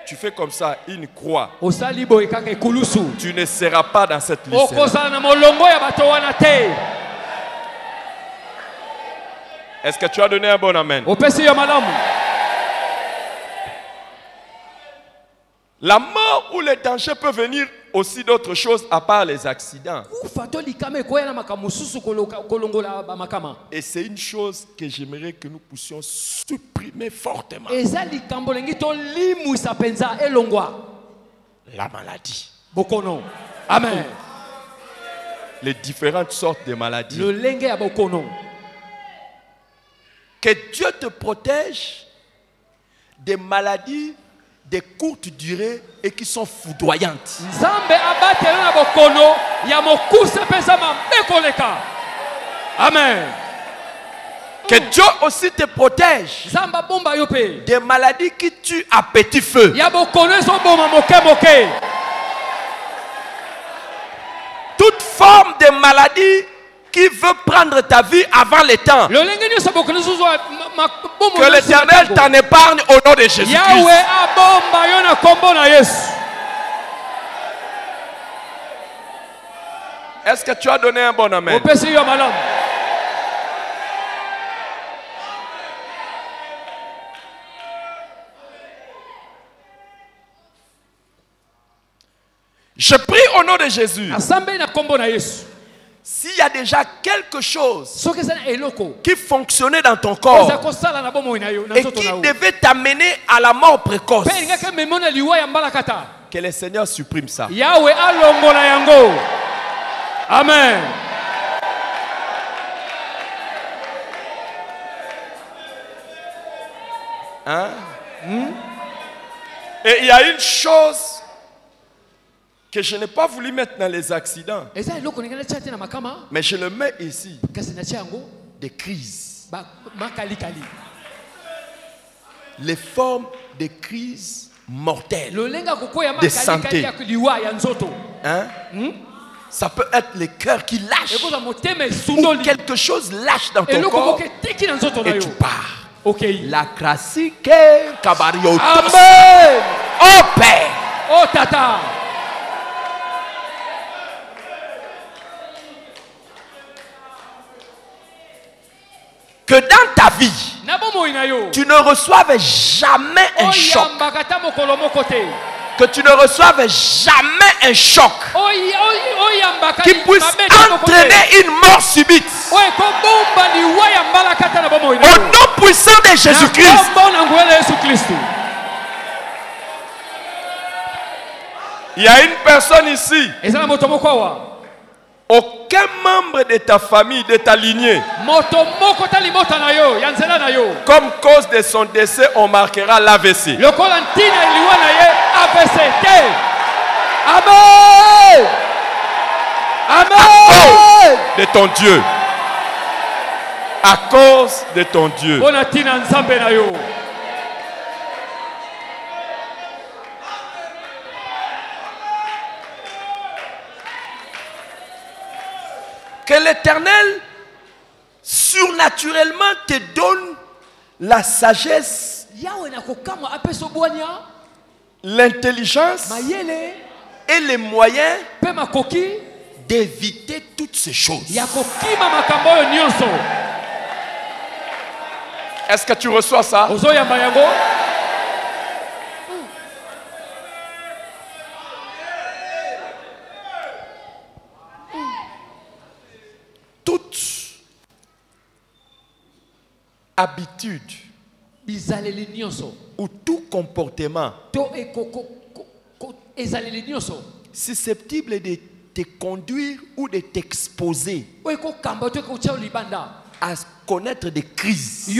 [SPEAKER 2] Tu fais comme ça, une croix. Tu ne seras pas dans cette liste. Est-ce que tu as donné un bon amen? La mort ou les dangers peuvent venir aussi d'autres choses à part les accidents. Et c'est une chose que j'aimerais que nous puissions supprimer fortement. La maladie.
[SPEAKER 3] Amen.
[SPEAKER 2] Les différentes sortes de maladies. Que Dieu te protège des maladies de courte durée et qui sont foudroyantes.
[SPEAKER 3] Amen.
[SPEAKER 2] Que Dieu aussi te protège des maladies qui tuent à petit feu. Toute forme de maladie qui veut prendre ta vie avant le temps. Que l'Éternel t'en épargne au nom de Jésus-Christ. Est-ce que tu as donné un bon amen? Je prie au nom de Jésus. S'il y a déjà quelque chose qui fonctionnait dans ton corps et qui devait t'amener à la mort précoce, que le Seigneur supprime ça.
[SPEAKER 3] Amen.
[SPEAKER 2] Hein? Et il y a une chose que je n'ai pas voulu mettre dans les accidents, mais je le mets ici. Des crises. Les formes de crises mortelles de santé. Hein? Ça peut être le cœur qui lâche ou quelque chose lâche dans ton corps et tu pars. La classique cabariotos.
[SPEAKER 3] Amen.
[SPEAKER 2] Oh Père.
[SPEAKER 3] Oh Tata.
[SPEAKER 2] Que dans ta vie, tu ne reçoives jamais un choc. Que tu ne reçoives jamais un choc qui puisse entraîner une mort subite. Au nom puissant de Jésus-Christ. Il y a une personne ici. Aucun membre de ta famille, de ta lignée, comme cause de son décès, on marquera l'AVC.
[SPEAKER 3] Amen. Amen.
[SPEAKER 2] De ton Dieu. À cause de ton Dieu. Que l'Éternel surnaturellement te donne la sagesse, l'intelligence et les moyens d'éviter toutes ces choses. Est-ce que tu reçois ça? Toute habitude ou tout comportement susceptible de te conduire ou de t'exposer à connaître des crises,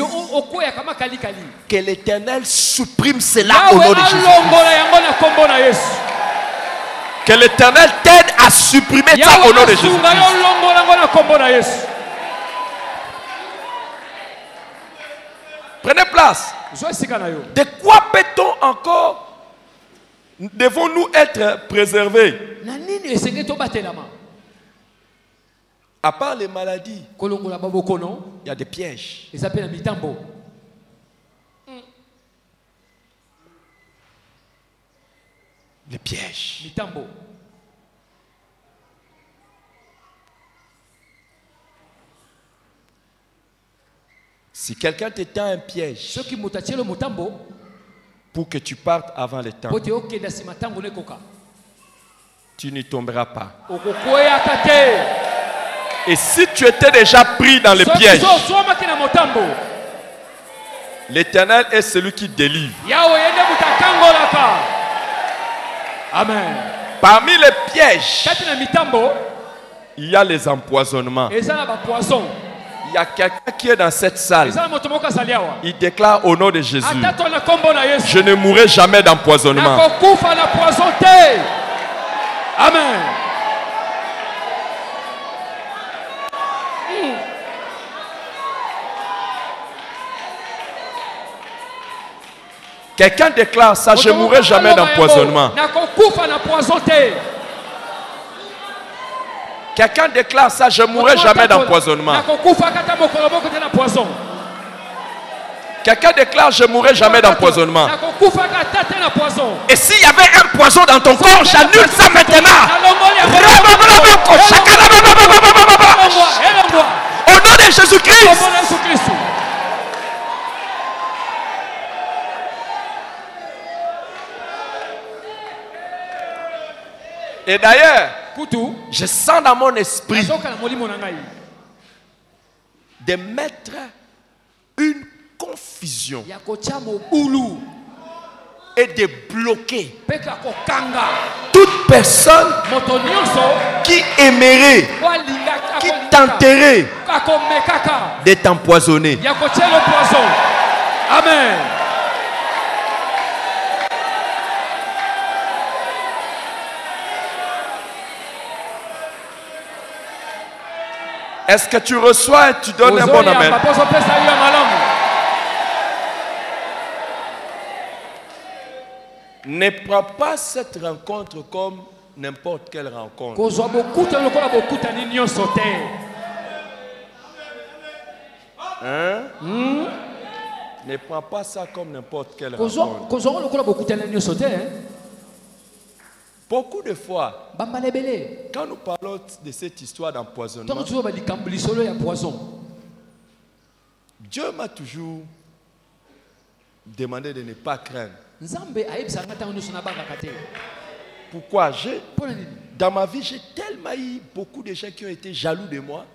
[SPEAKER 2] que l'Éternel supprime cela au nom de Jésus. Que l'Éternel t'aide à supprimer ça au nom de Jésus. Prenez place. De quoi peut-on encore devons-nous être préservés?
[SPEAKER 3] Na nini esenge tobatelama?
[SPEAKER 2] À part les maladies,
[SPEAKER 3] Kolongola babokono,
[SPEAKER 2] il y a des pièges.
[SPEAKER 3] ils appellent mitambo.
[SPEAKER 2] Les pièges.
[SPEAKER 3] Mitambo.
[SPEAKER 2] Si quelqu'un te tend un piège
[SPEAKER 3] Ceux qui mutachelo mutambo,
[SPEAKER 2] pour que tu partes avant le temps,
[SPEAKER 3] pote oke da simatango nekoka.
[SPEAKER 2] tu n'y tomberas pas.
[SPEAKER 3] Okokoya kate.
[SPEAKER 2] Et si tu étais déjà pris dans le piège, l'Éternel est celui qui délivre.
[SPEAKER 3] Amen.
[SPEAKER 2] Parmi les pièges, il y a les empoisonnements. Il y a quelqu'un qui est dans cette salle. Il déclare au nom de Jésus: je ne mourrai jamais d'empoisonnement.
[SPEAKER 3] Amen.
[SPEAKER 2] Quelqu'un déclare ça: je ne mourrai jamais d'empoisonnement. Quelqu'un déclare ça: je ne mourrai jamais d'empoisonnement. Quelqu'un déclare: je ne mourrai jamais d'empoisonnement. Et s'il y avait un poison dans ton corps, j'annule ça maintenant. Au nom de Jésus-Christ. Et d'ailleurs, je sens dans mon esprit de mettre une confusion et de bloquer toute personne qui aimerait, qui tenterait de t'empoisonner.
[SPEAKER 3] Amen.
[SPEAKER 2] Est-ce que tu reçois et tu donnes un bon amen? Ne prends pas cette rencontre comme n'importe quelle rencontre. Hein? Ne prends pas ça comme n'importe quelle rencontre. Beaucoup de fois, quand nous parlons de cette histoire d'empoisonnement, Dieu m'a toujours demandé de ne pas craindre. Pourquoi? Dans ma vie, j'ai tellement eu beaucoup de gens qui ont été jaloux de moi.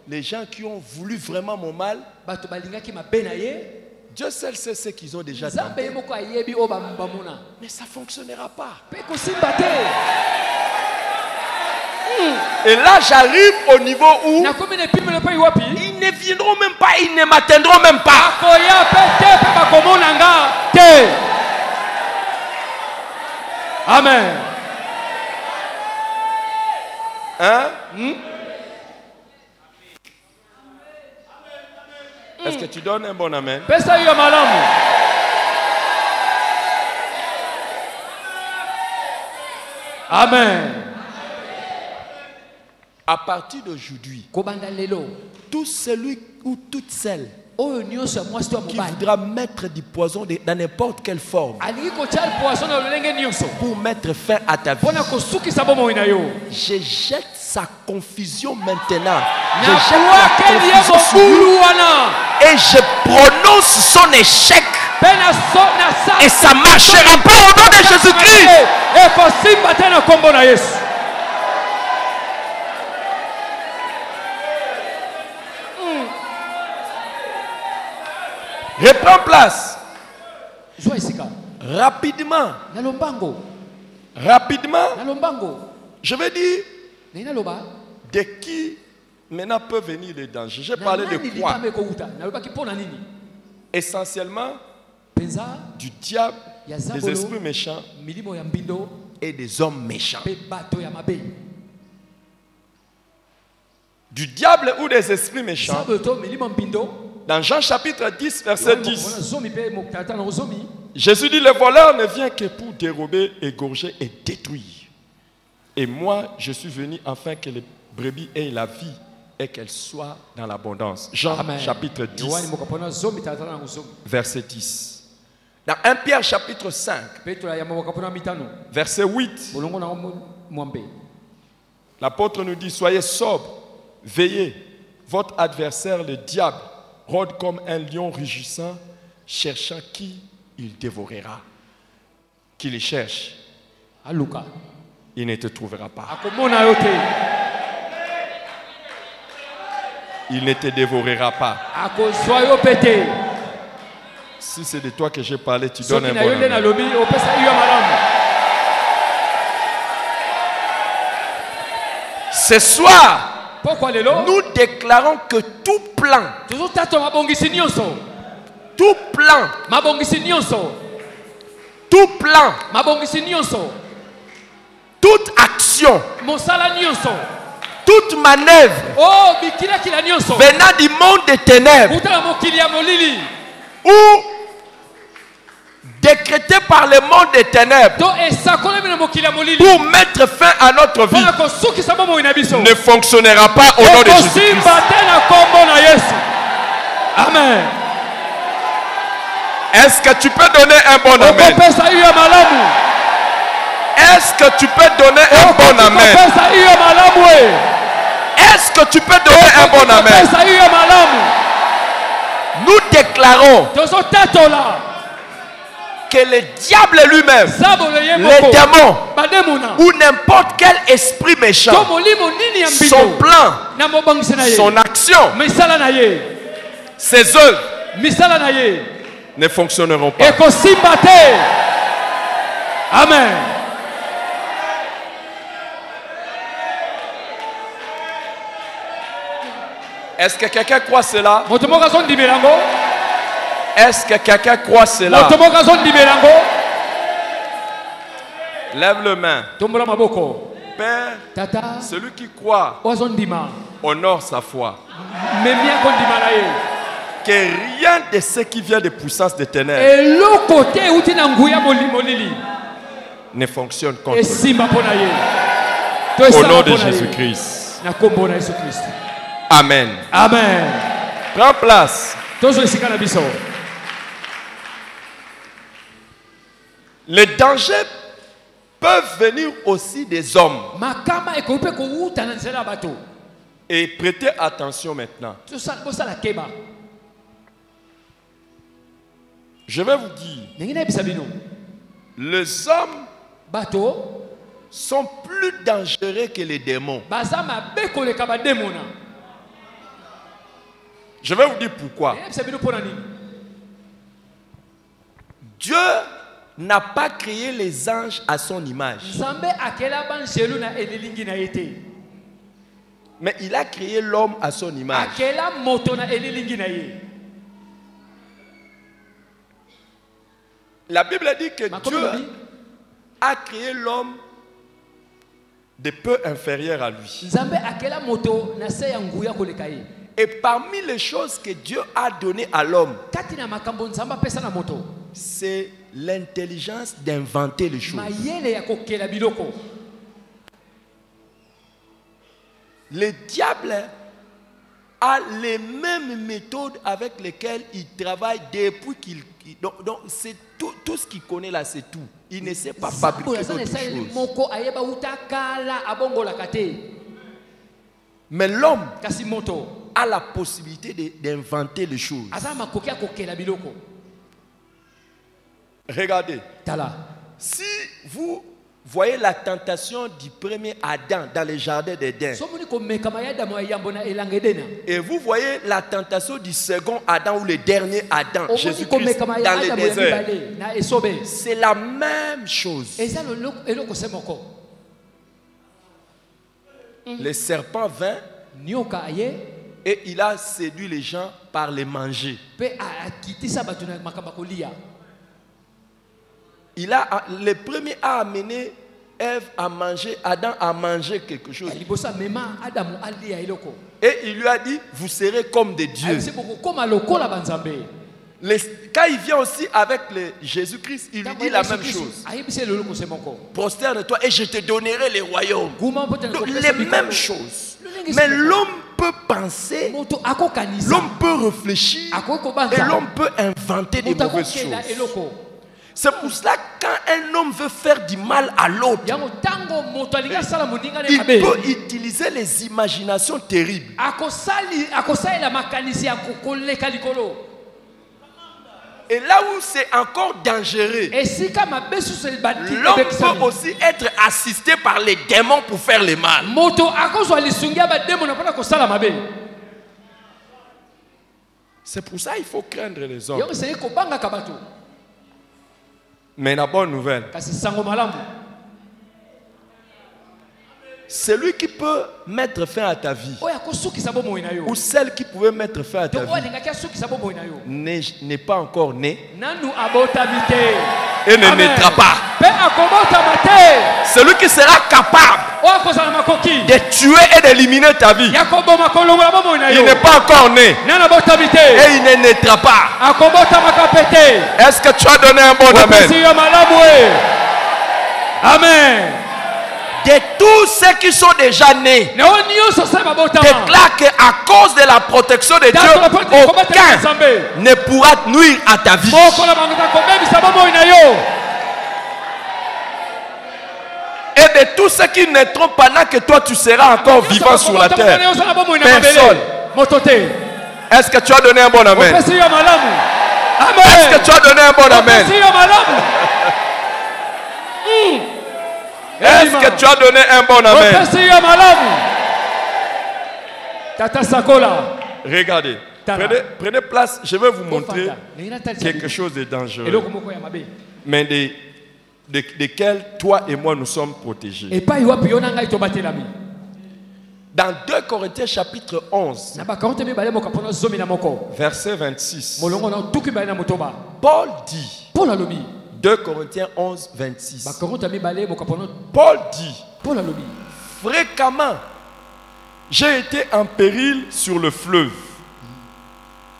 [SPEAKER 2] Les gens qui ont voulu vraiment mon mal. Dieu seul sait ce qu'ils ont déjà tenté. Mais ça ne fonctionnera pas. Et là, j'arrive au niveau où ils ne viendront même pas, ils ne m'atteindront même pas.
[SPEAKER 3] Amen.
[SPEAKER 2] Hein? Est-ce que tu donnes un bon amen?
[SPEAKER 3] Amen.
[SPEAKER 2] À partir d'aujourd'hui, tout celui ou toute celle qui voudra mettre du poison dans n'importe quelle forme pour mettre fin à ta vie, je jette sa confusion maintenant. Je jette la confusion sur lui et je prononce son échec. Et ça ne marchera pas au nom de Jésus-Christ. Reprends place. Rapidement. Rapidement. Je vais dire de qui maintenant peut venir le danger. J'ai parlé de quoi? Essentiellement du diable, des esprits méchants et des hommes méchants. Du diable ou des esprits méchants. Dans Jean chapitre 10, verset 10. Jésus dit, le voleur ne vient que pour dérober, égorger et détruire. Et moi, je suis venu afin que les brebis aient la vie et qu'elles soient dans l'abondance. Jean chapitre 10, verset 10. Dans 1 Pierre chapitre 5, verset 8, l'apôtre nous dit, soyez sobres, veillez. Votre adversaire, le diable, rôde comme un lion rugissant, cherchant qui il dévorera. Qui le cherche, il ne te trouvera pas. Il ne te dévorera pas. Si c'est de toi que j'ai parlé, tu donnes un bon amen. Ce soir, nous déclarons que tout plan, toute action, toute manœuvre venant du monde des ténèbres ou décrété par le monde des ténèbres pour mettre fin à notre vie ne fonctionnera pas au nom de Jésus-Christ.
[SPEAKER 3] Amen.
[SPEAKER 2] Est-ce que tu peux donner un bon amen? Est-ce que tu peux donner un bon amen? Est-ce que tu peux donner un bon amen? Nous déclarons que le diable lui-même, les démons ou n'importe quel esprit méchant, son plan, son action, ses œuvres ne fonctionneront pas.
[SPEAKER 3] Amen.
[SPEAKER 2] Est-ce que quelqu'un croit cela? Est-ce que quelqu'un croit cela? Lève le main. Père, celui qui croit honore sa foi. Que rien de ce qui vient des puissances des ténèbres ne fonctionne contre lui. Au nom de Jésus-Christ. Amen.
[SPEAKER 3] Amen.
[SPEAKER 2] Prends place. Les dangers peuvent venir aussi des hommes. Et prêtez attention maintenant. Je vais vous dire, les hommes sont plus dangereux que les démons. Je vais vous dire pourquoi. Dieu n'a pas créé les anges à son image. Mais il a créé l'homme à son image. La Bible dit que Dieu a créé l'homme de peu inférieur à lui. Et parmi les choses que Dieu a données à l'homme, c'est l'intelligence d'inventer les choses. Le diable a les mêmes méthodes avec lesquelles il travaille depuis qu'il... Donc c'est tout ce qu'il connaît là, c'est tout. Il ne sait pas fabriquer d'autres choses. Mais l'homme a la possibilité d'inventer les choses. Regardez. Si vous voyez la tentation du premier Adam dans le jardin d'Éden, et vous voyez la tentation du second Adam ou le dernier Adam, Jésus-Christ, dans le désert, c'est la même chose. Le serpent vint et il a séduit les gens par les manger. Le premier a amené Ève à manger, Adam a mangé quelque chose. Et il lui a dit, vous serez comme des dieux. Quand il vient aussi avec Jésus-Christ, il lui dit la même chose. Prosterne-toi et je te donnerai les royaumes. Donc, les mêmes choses. Mais l'homme peut penser, l'homme peut réfléchir et l'homme peut inventer des mauvaises choses. C'est pour cela que quand un homme veut faire du mal à l'autre, il peut utiliser les imaginations terribles. Et là où c'est encore dangereux, l'homme peut aussi être assisté par les démons pour faire le mal. C'est pour ça qu'il faut craindre les hommes. Mais la bonne nouvelle, celui qui peut mettre fin à ta vie, ou celle qui pouvait mettre fin à ta vie, n'est pas encore né et ne naîtra pas. Celui qui sera capable de tuer et d'éliminer ta vie, il n'est pas encore né et il ne naîtra pas. Est-ce que tu as donné un bon amen? Amen. De tous ceux qui sont déjà nés, déclare qu'à cause de la protection de Dieu, aucun ne pourra nuire à ta vie. Et de tous ceux qui naîtront pendant que toi tu seras encore vivant sur la terre, personne. Est-ce que tu as donné un bon amen? Est-ce que tu as donné un bon amen? Est-ce que tu as donné un bon amen? Regardez, prenez place, je vais vous montrer quelque chose de dangereux, mais desquels toi et moi nous sommes protégés. Dans 2 Corinthiens chapitre 11, verset 26, Paul dit, 2 Corinthiens 11, 26, Paul dit, fréquemment, j'ai été en péril sur le fleuve,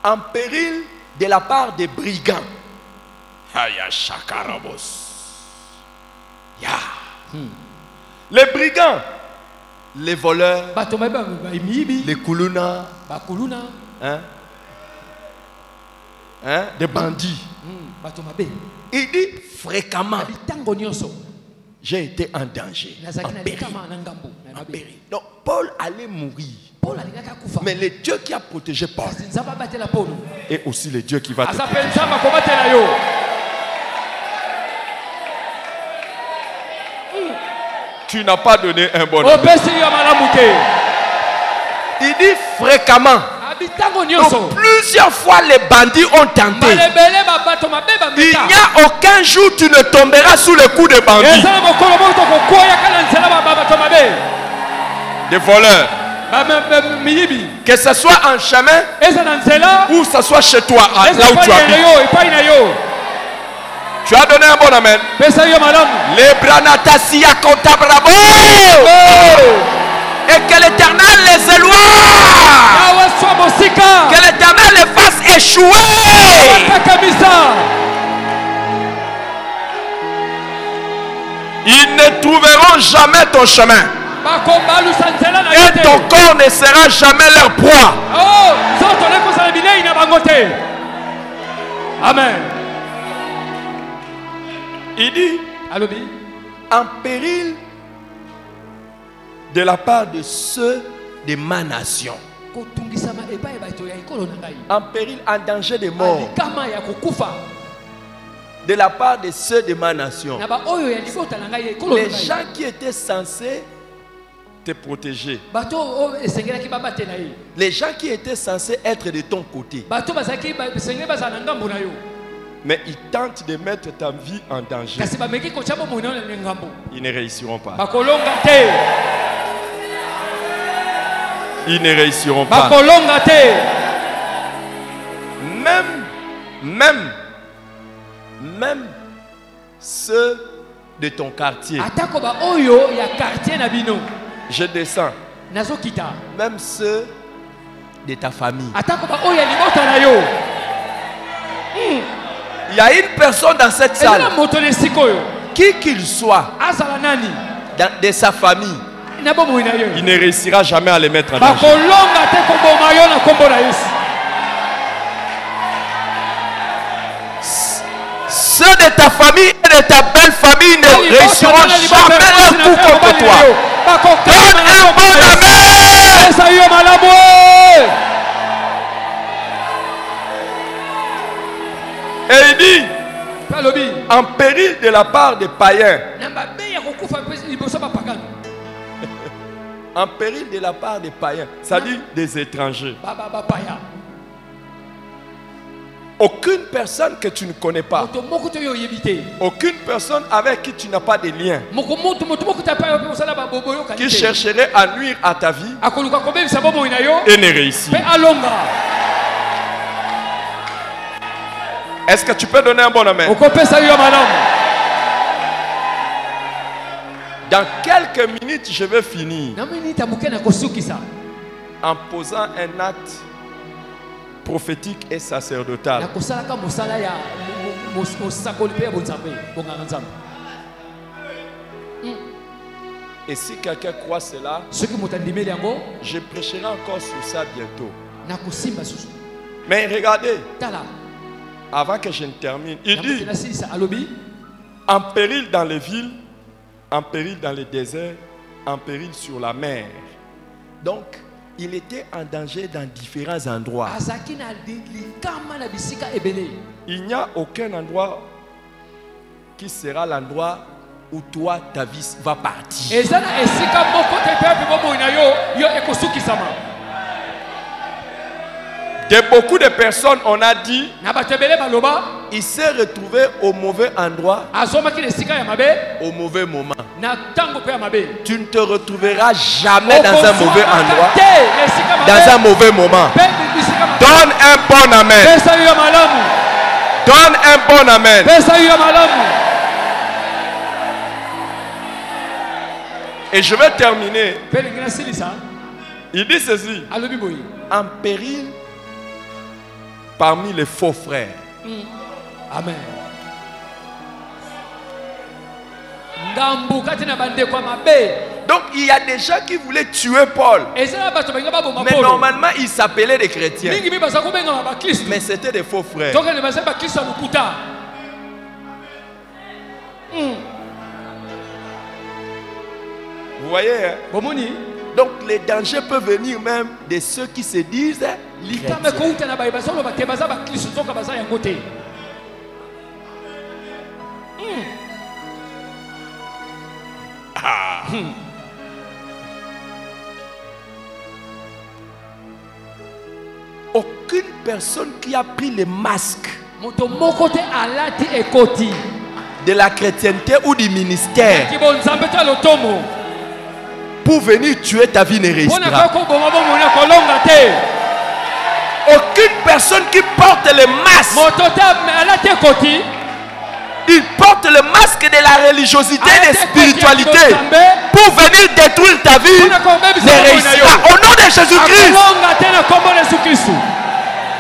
[SPEAKER 2] en péril de la part des brigands. Les brigands, les voleurs, les koulouna, des bandits. Il dit fréquemment, j'ai été en danger, en péril. Donc Paul allait mourir. Mais le Dieu qui a protégé Paul est aussi le Dieu qui va te protéger. Tu n'as pas donné un bon amen. Il dit fréquemment. Donc, plusieurs fois les bandits ont tenté. Il n'y a aucun jour où tu ne tomberas sous le coup des bandits, des voleurs. Que ce soit en chemin ou que ce soit chez toi, là où tu habites. Tu as donné un bon amen. Les branatasia comptabrabo. Et que l'Éternel les éloigne. Que l'Éternel les fasse échouer. Ils ne trouveront jamais ton chemin. Et ton corps ne sera jamais leur proie. Amen. Il dit en péril de la part de ceux de ma nation. En péril, en danger de mort. De la part de ceux de ma nation. Les gens qui étaient censés te protéger. Les gens qui étaient censés être de ton côté. Mais ils tentent de mettre ta vie en danger. Ils ne réussiront pas. Ils ne réussiront pas. Même ceux de ton quartier. Je descends. Même ceux de ta famille. Il y a une personne dans cette salle, qui qu'il soit, de sa famille, il ne réussira jamais à les mettre en danger. Ceux de ta famille et de ta belle famille ne réussiront jamais un coup contre toi. Donne un bon amen. Et il dit, en péril de la part des païens. En péril de la part des païens, ça dit des étrangers. Aucune personne que tu ne connais pas, aucune personne avec qui tu n'as pas de lien, qui chercherait à nuire à ta vie et ne réussit. Est-ce que tu peux donner un bon amen? Dans quelques minutes, je vais finir en posant un acte prophétique et sacerdotal. Et si quelqu'un croit cela, je prêcherai encore sur ça bientôt. Mais regardez, avant que je ne termine, il dit en péril dans les villes, en péril dans les déserts, en péril sur la mer. Donc, il était en danger dans différents endroits. Il n'y a aucun endroit qui sera l'endroit où toi, ta vie va partir. De beaucoup de personnes, on a dit, il s'est retrouvé au mauvais endroit, au mauvais moment. Tu ne te retrouveras jamais dans un mauvais endroit, dans un mauvais moment. Donne un bon amen. Donne un bon amen. Et je vais terminer. Il dit ceci. En péril parmi les faux frères.
[SPEAKER 3] Amen.
[SPEAKER 2] Donc il y a des gens qui voulaient tuer Paul. Mais normalement ils s'appelaient des chrétiens. Mais c'était des faux frères. Vous voyez, hein? Donc les dangers peuvent venir même de ceux qui se disent chrétiens. Aucune personne qui a pris le masque de la chrétienté ou du ministère pour venir tuer ta vie ne réussira. Aucune personne qui porte le masque, il porte le masque de la religiosité et de la spiritualité pour venir détruire ta vie ne réussira. Au nom de Jésus-Christ.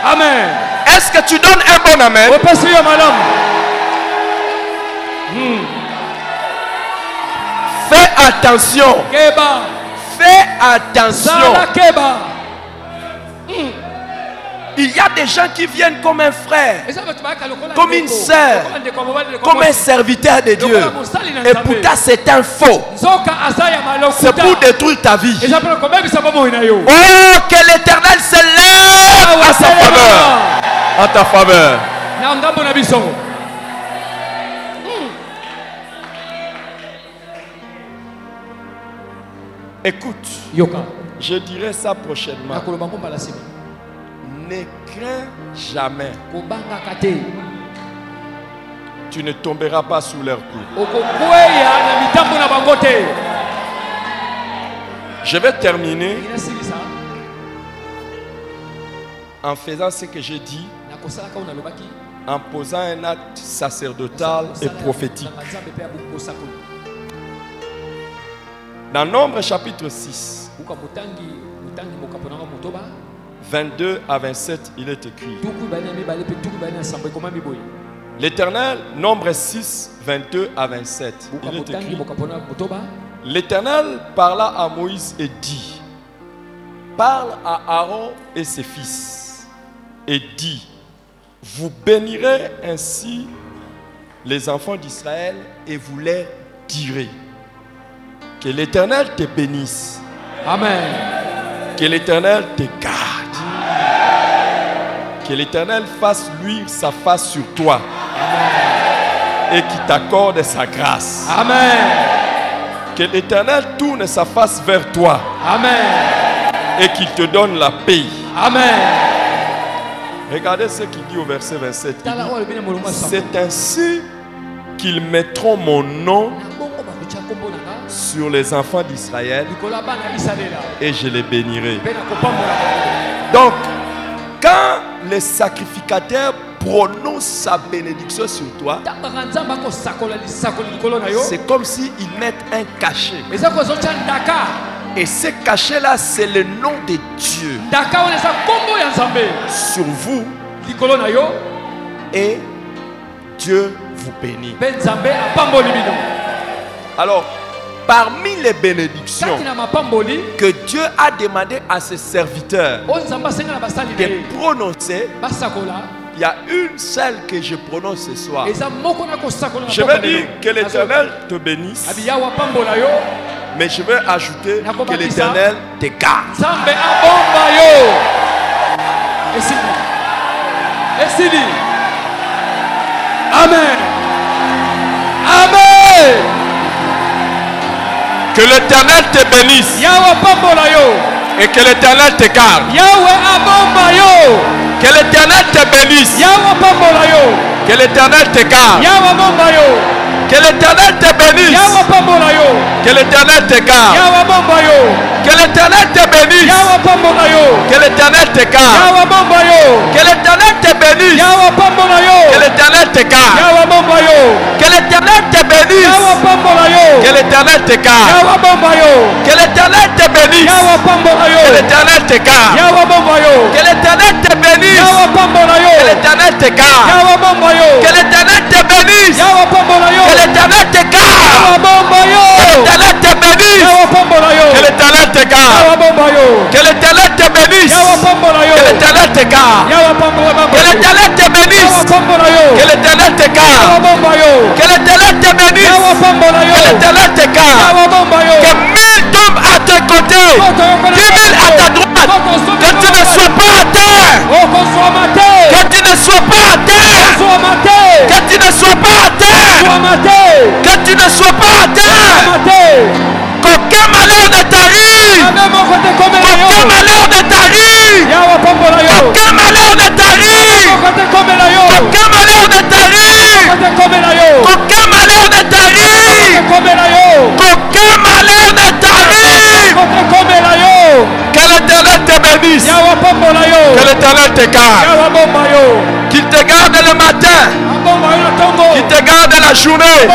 [SPEAKER 3] Amen.
[SPEAKER 2] Est-ce que tu donnes un bon amen? Fais attention. Fais attention. Il y a des gens qui viennent comme un frère, comme une sœur, comme un serviteur de Dieu. Et pourtant c'est un faux. C'est pour détruire ta vie. Oh, que l'Éternel se lève à sa faveur. En ta faveur. Écoute, je dirai ça prochainement. Ne crains jamais. Tu ne tomberas pas sous leur coup. Je vais terminer en faisant ce que j'ai dit, en posant un acte sacerdotal et prophétique. Dans Nombre chapitre 6, 22 à 27, il est écrit: L'Éternel, Nombre 6, 22 à 27. Il est écrit, l'Éternel parla à Moïse et dit, parle à Aaron et ses fils et dit, vous bénirez ainsi les enfants d'Israël et vous les direz. Que l'Éternel te bénisse.
[SPEAKER 3] Amen.
[SPEAKER 2] Que l'Éternel te garde. Que l'Éternel fasse luire sa face sur toi. Amen. Et qu'il t'accorde sa grâce.
[SPEAKER 3] Amen.
[SPEAKER 2] Que l'Éternel tourne sa face vers toi.
[SPEAKER 3] Amen.
[SPEAKER 2] Et qu'il te donne la paix.
[SPEAKER 3] Amen.
[SPEAKER 2] Regardez ce qu'il dit au verset 27. Il dit, c'est ainsi qu'ils mettront mon nom sur les enfants d'Israël et je les bénirai. Donc, quand les sacrificateurs prononcent sa bénédiction sur toi, c'est comme s'ils mettent un cachet. Et ce cachet-là, c'est le nom de Dieu sur vous. Et Dieu vous bénit. Alors, parmi les bénédictions que Dieu a demandé à ses serviteurs de prononcer, il y a une seule que je prononce ce soir. Je vais dire que l'Éternel te bénisse, mais je vais ajouter que l'Éternel te garde.
[SPEAKER 3] Amen. Amen.
[SPEAKER 2] Que l'Éternel te bénisse et que l'Éternel te garde. Que l'Éternel te bénisse. Que l'Éternel te garde. Que l'Éternel te bénisse. Que l'Éternel te garde. Que l'Éternel te bénisse. Que l'Éternel te garde. Que l'Éternel te bénisse. Que l'Éternel te garde. Que l'Éternel te bénisse. Que l'Éternel te garde. Que l'Éternel te bénisse. Que l'Éternel te garde. Que l'Éternel te bénisse. Que l'Éternel te garde. Que l'Éternel te bénisse. Que l'Éternel te garde. Que l'Éternel te bénisse. Que l'Éternel te garde. Que l'Éternel te bénisse. Que l'Éternel te garde. Que l'Éternel te bénisse. Que l'Éternel te garde. Que l'Éternel te bénisse. Que l'Éternel te garde. Que 1000 tombent à tes côtés, 10 000 à ta droite. Que tu ne sois pas à terre. Que tu ne sois pas à terre. Que tu ne sois pas à terre. Que tu ne sois pas à terre. Qu'aucun malheur ne t'arrive. Qu'aucun malheur ne t'arrive. Qu'aucun malheur ne t'arrive. Qu'aucun malheur ne t'arrive. Qu'aucun malheur ne t'arrive. Qu'aucun malheur ne t'arrive. Que l'Éternel te bénisse. Que l'Éternel te garde. Qu'il te garde le matin. Qu'il te garde la journée.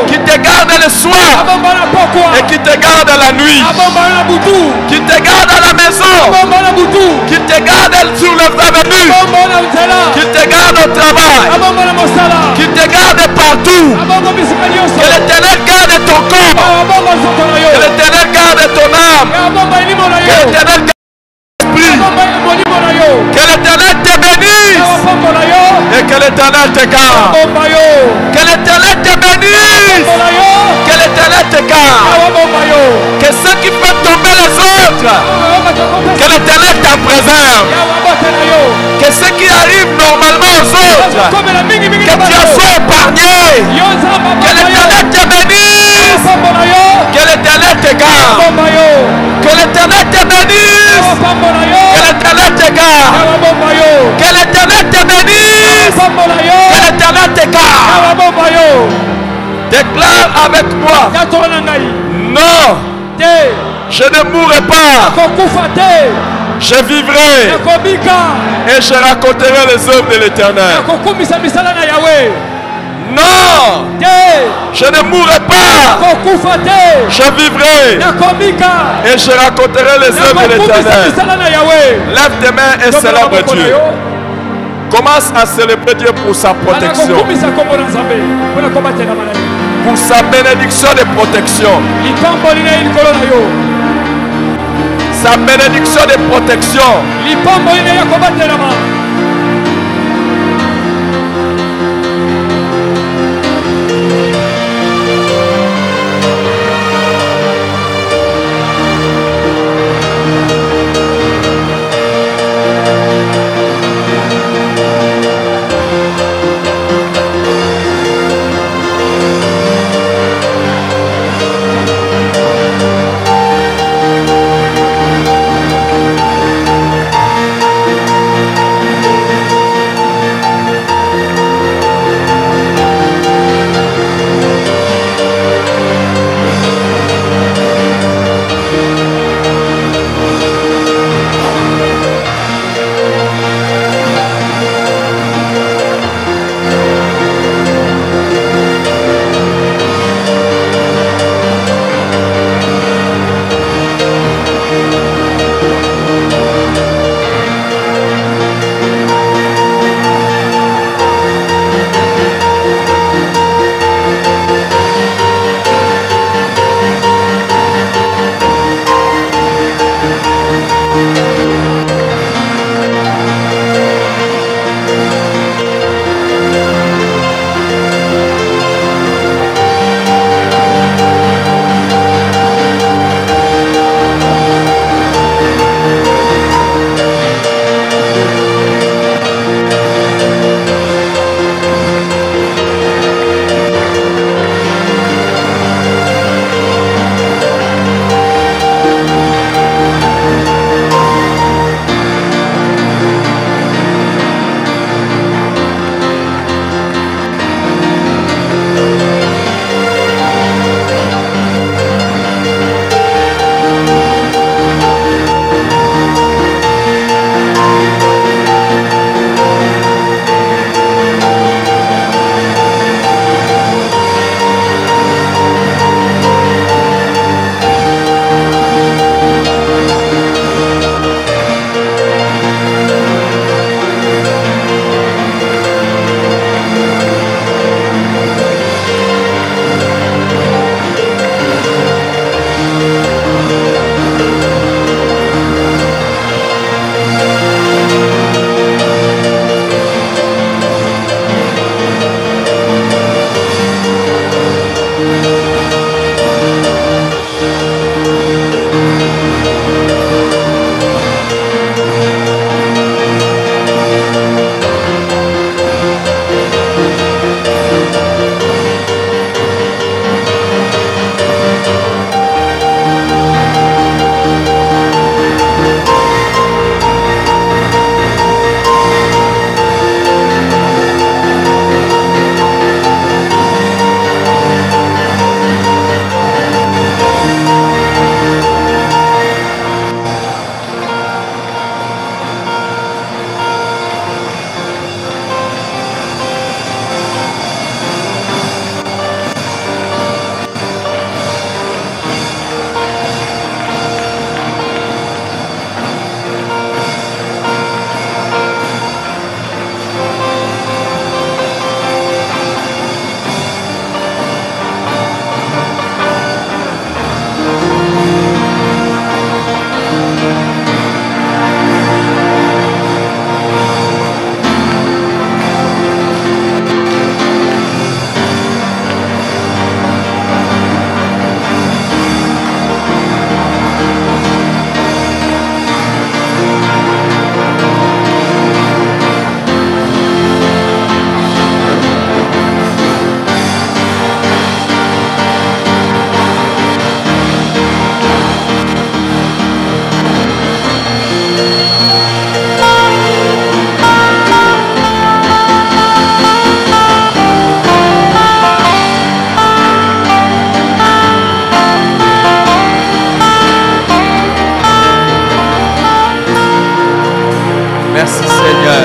[SPEAKER 2] Qu'il te garde le soir. Et qu'il te garde la nuit. Qu'il te garde à la maison. Qu'il te garde sur les avenues. Qu'il te garde au travail. Qu'il te garde partout. Que l'Éternel garde ton corps. Que l'Éternel garde ton âme. Que l'Éternel garde ton esprit. Que l'Éternel te bénisse. Et que l'Éternel te garde. Que l'Éternel te bénisse. Que l'Éternel te garde. Que ce qui fait tomber les autres, que l'Éternel t'en préserve. Que ce qui arrive normalement aux autres, que tu en sois épargné. Que l'Éternel te bénisse. Que l'Éternel te garde. Que l'Éternel te bénisse. Que l'Éternel te garde. Que l'Éternel te bénisse. Que l'Éternel te garde. Déclare avec moi. Non. Je ne mourrai pas. Je vivrai. Et je raconterai les œuvres de l'Éternel. Non. Je ne mourrai pas. Je vivrai. Et je raconterai les œuvres de l'Éternel. Lève tes mains et célèbre Dieu. Commence à célébrer Dieu pour sa protection, pour sa bénédiction de protection. Sa bénédiction de protection. Merci Seigneur.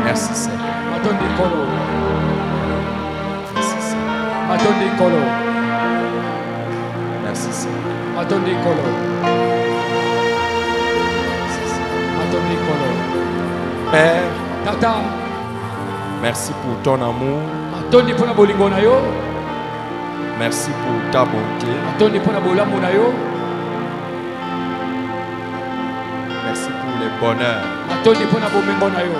[SPEAKER 2] Merci Seigneur. Merci
[SPEAKER 3] Matondi kolo. Matondi kolo.
[SPEAKER 2] Père,
[SPEAKER 3] Tata.
[SPEAKER 2] merci pour ton amour.
[SPEAKER 3] Matondi pona bolingo na yo.
[SPEAKER 2] Merci pour ta bonté.
[SPEAKER 3] Matondi pona bolamu na yo.
[SPEAKER 2] Merci pour le bonheur
[SPEAKER 3] Matondi pona bomengo na yo.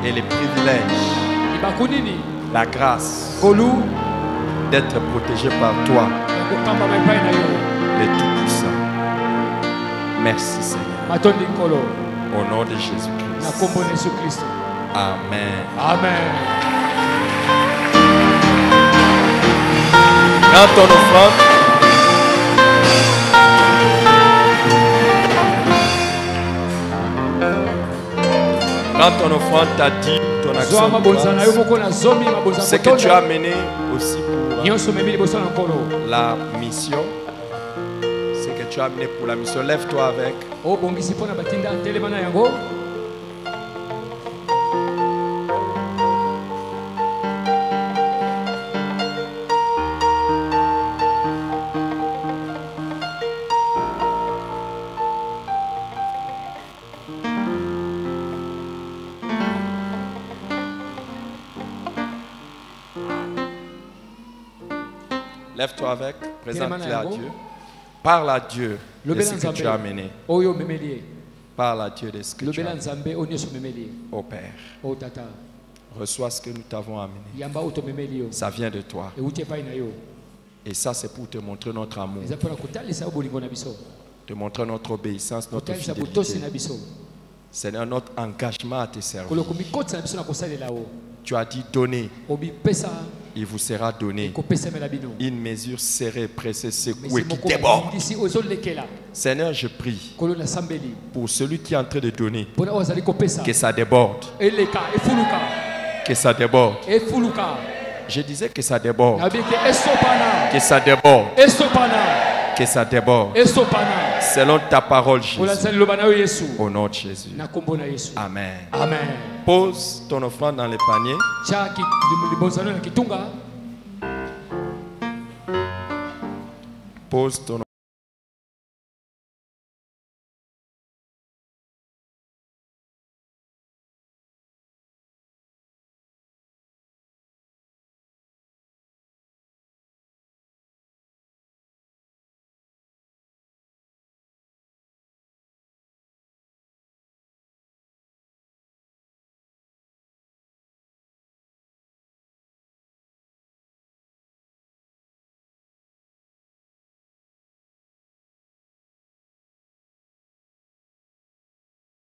[SPEAKER 2] et les privilèges,
[SPEAKER 3] Ibakunini.
[SPEAKER 2] la grâce
[SPEAKER 3] Kolu.
[SPEAKER 2] d'être protégé par toi,
[SPEAKER 3] Kukamba maipai na yo.
[SPEAKER 2] le Tout-Puissant. Merci Seigneur.
[SPEAKER 3] Matondi kolo.
[SPEAKER 2] Au nom de
[SPEAKER 3] Na
[SPEAKER 2] Jésus-Christ.
[SPEAKER 3] kombo na Yesu Kristo.
[SPEAKER 2] Amen.
[SPEAKER 3] Amen.
[SPEAKER 2] Prends ton offrande. Prends ton offrande, ta dîme, ton action
[SPEAKER 3] Zoa
[SPEAKER 2] de
[SPEAKER 3] mabonza na yo
[SPEAKER 2] grâce.
[SPEAKER 3] moko na zomi mabonza
[SPEAKER 2] Ce que tu as mené aussi pour
[SPEAKER 3] Nyonso memeli boso na kolo.
[SPEAKER 2] la mission. Ce que tu as amené pour la mission. Lève-toi avec.
[SPEAKER 3] O bongisi pona batinda telema na yango.
[SPEAKER 2] Lève-toi avec. Présente-le à Dieu. Parle à Dieu de ce que tu as amené.
[SPEAKER 3] Oyo memeli.
[SPEAKER 2] Parle à Dieu de ce que tu as
[SPEAKER 3] Lobela
[SPEAKER 2] amené.
[SPEAKER 3] nzambe o nyonso memeli.
[SPEAKER 2] Ô Père,
[SPEAKER 3] O tata.
[SPEAKER 2] reçois ce que nous t'avons amené.
[SPEAKER 3] Yamba oto memeli yo.
[SPEAKER 2] Ça vient de toi.
[SPEAKER 3] E uti epai na yo.
[SPEAKER 2] Et ça, c'est pour te montrer notre amour,
[SPEAKER 3] Eza pona kotalisa yo bolingo na biso.
[SPEAKER 2] te montrer notre obéissance, notre
[SPEAKER 3] Kotalisa botosi na
[SPEAKER 2] fidélité.
[SPEAKER 3] biso.
[SPEAKER 2] Seigneur, notre engagement à te servir.
[SPEAKER 3] Koloko mikotisa na biso na kosalela yo.
[SPEAKER 2] Tu as dit donner,
[SPEAKER 3] Obipesa
[SPEAKER 2] il vous sera donné.
[SPEAKER 3] kopesamela bino.
[SPEAKER 2] Une mesure serrée, pressée, secouée,
[SPEAKER 3] Mais
[SPEAKER 2] qui
[SPEAKER 3] moko
[SPEAKER 2] déborde.
[SPEAKER 3] disi ozolekela.
[SPEAKER 2] Seigneur, je prie
[SPEAKER 3] Kolo na sambeli.
[SPEAKER 2] pour celui qui est en train de donner,
[SPEAKER 3] Pona ozali kopesa.
[SPEAKER 2] que ça déborde,
[SPEAKER 3] Eleka efuluka.
[SPEAKER 2] que ça déborde.
[SPEAKER 3] Efuluka.
[SPEAKER 2] Je disais que ça déborde,
[SPEAKER 3] Nabike esopana.
[SPEAKER 2] que ça déborde,
[SPEAKER 3] Esopana.
[SPEAKER 2] que ça déborde.
[SPEAKER 3] Esopana.
[SPEAKER 2] Selon ta parole, Jésus.
[SPEAKER 3] Olazali loba na yo Yesu.
[SPEAKER 2] Au nom de Jésus.
[SPEAKER 3] Na kombo na Yesu.
[SPEAKER 2] Amen.
[SPEAKER 3] Amen.
[SPEAKER 2] Pose ton offrande dans les paniers.
[SPEAKER 3] Cha ki libonzano na kitunga.
[SPEAKER 2] Pose ton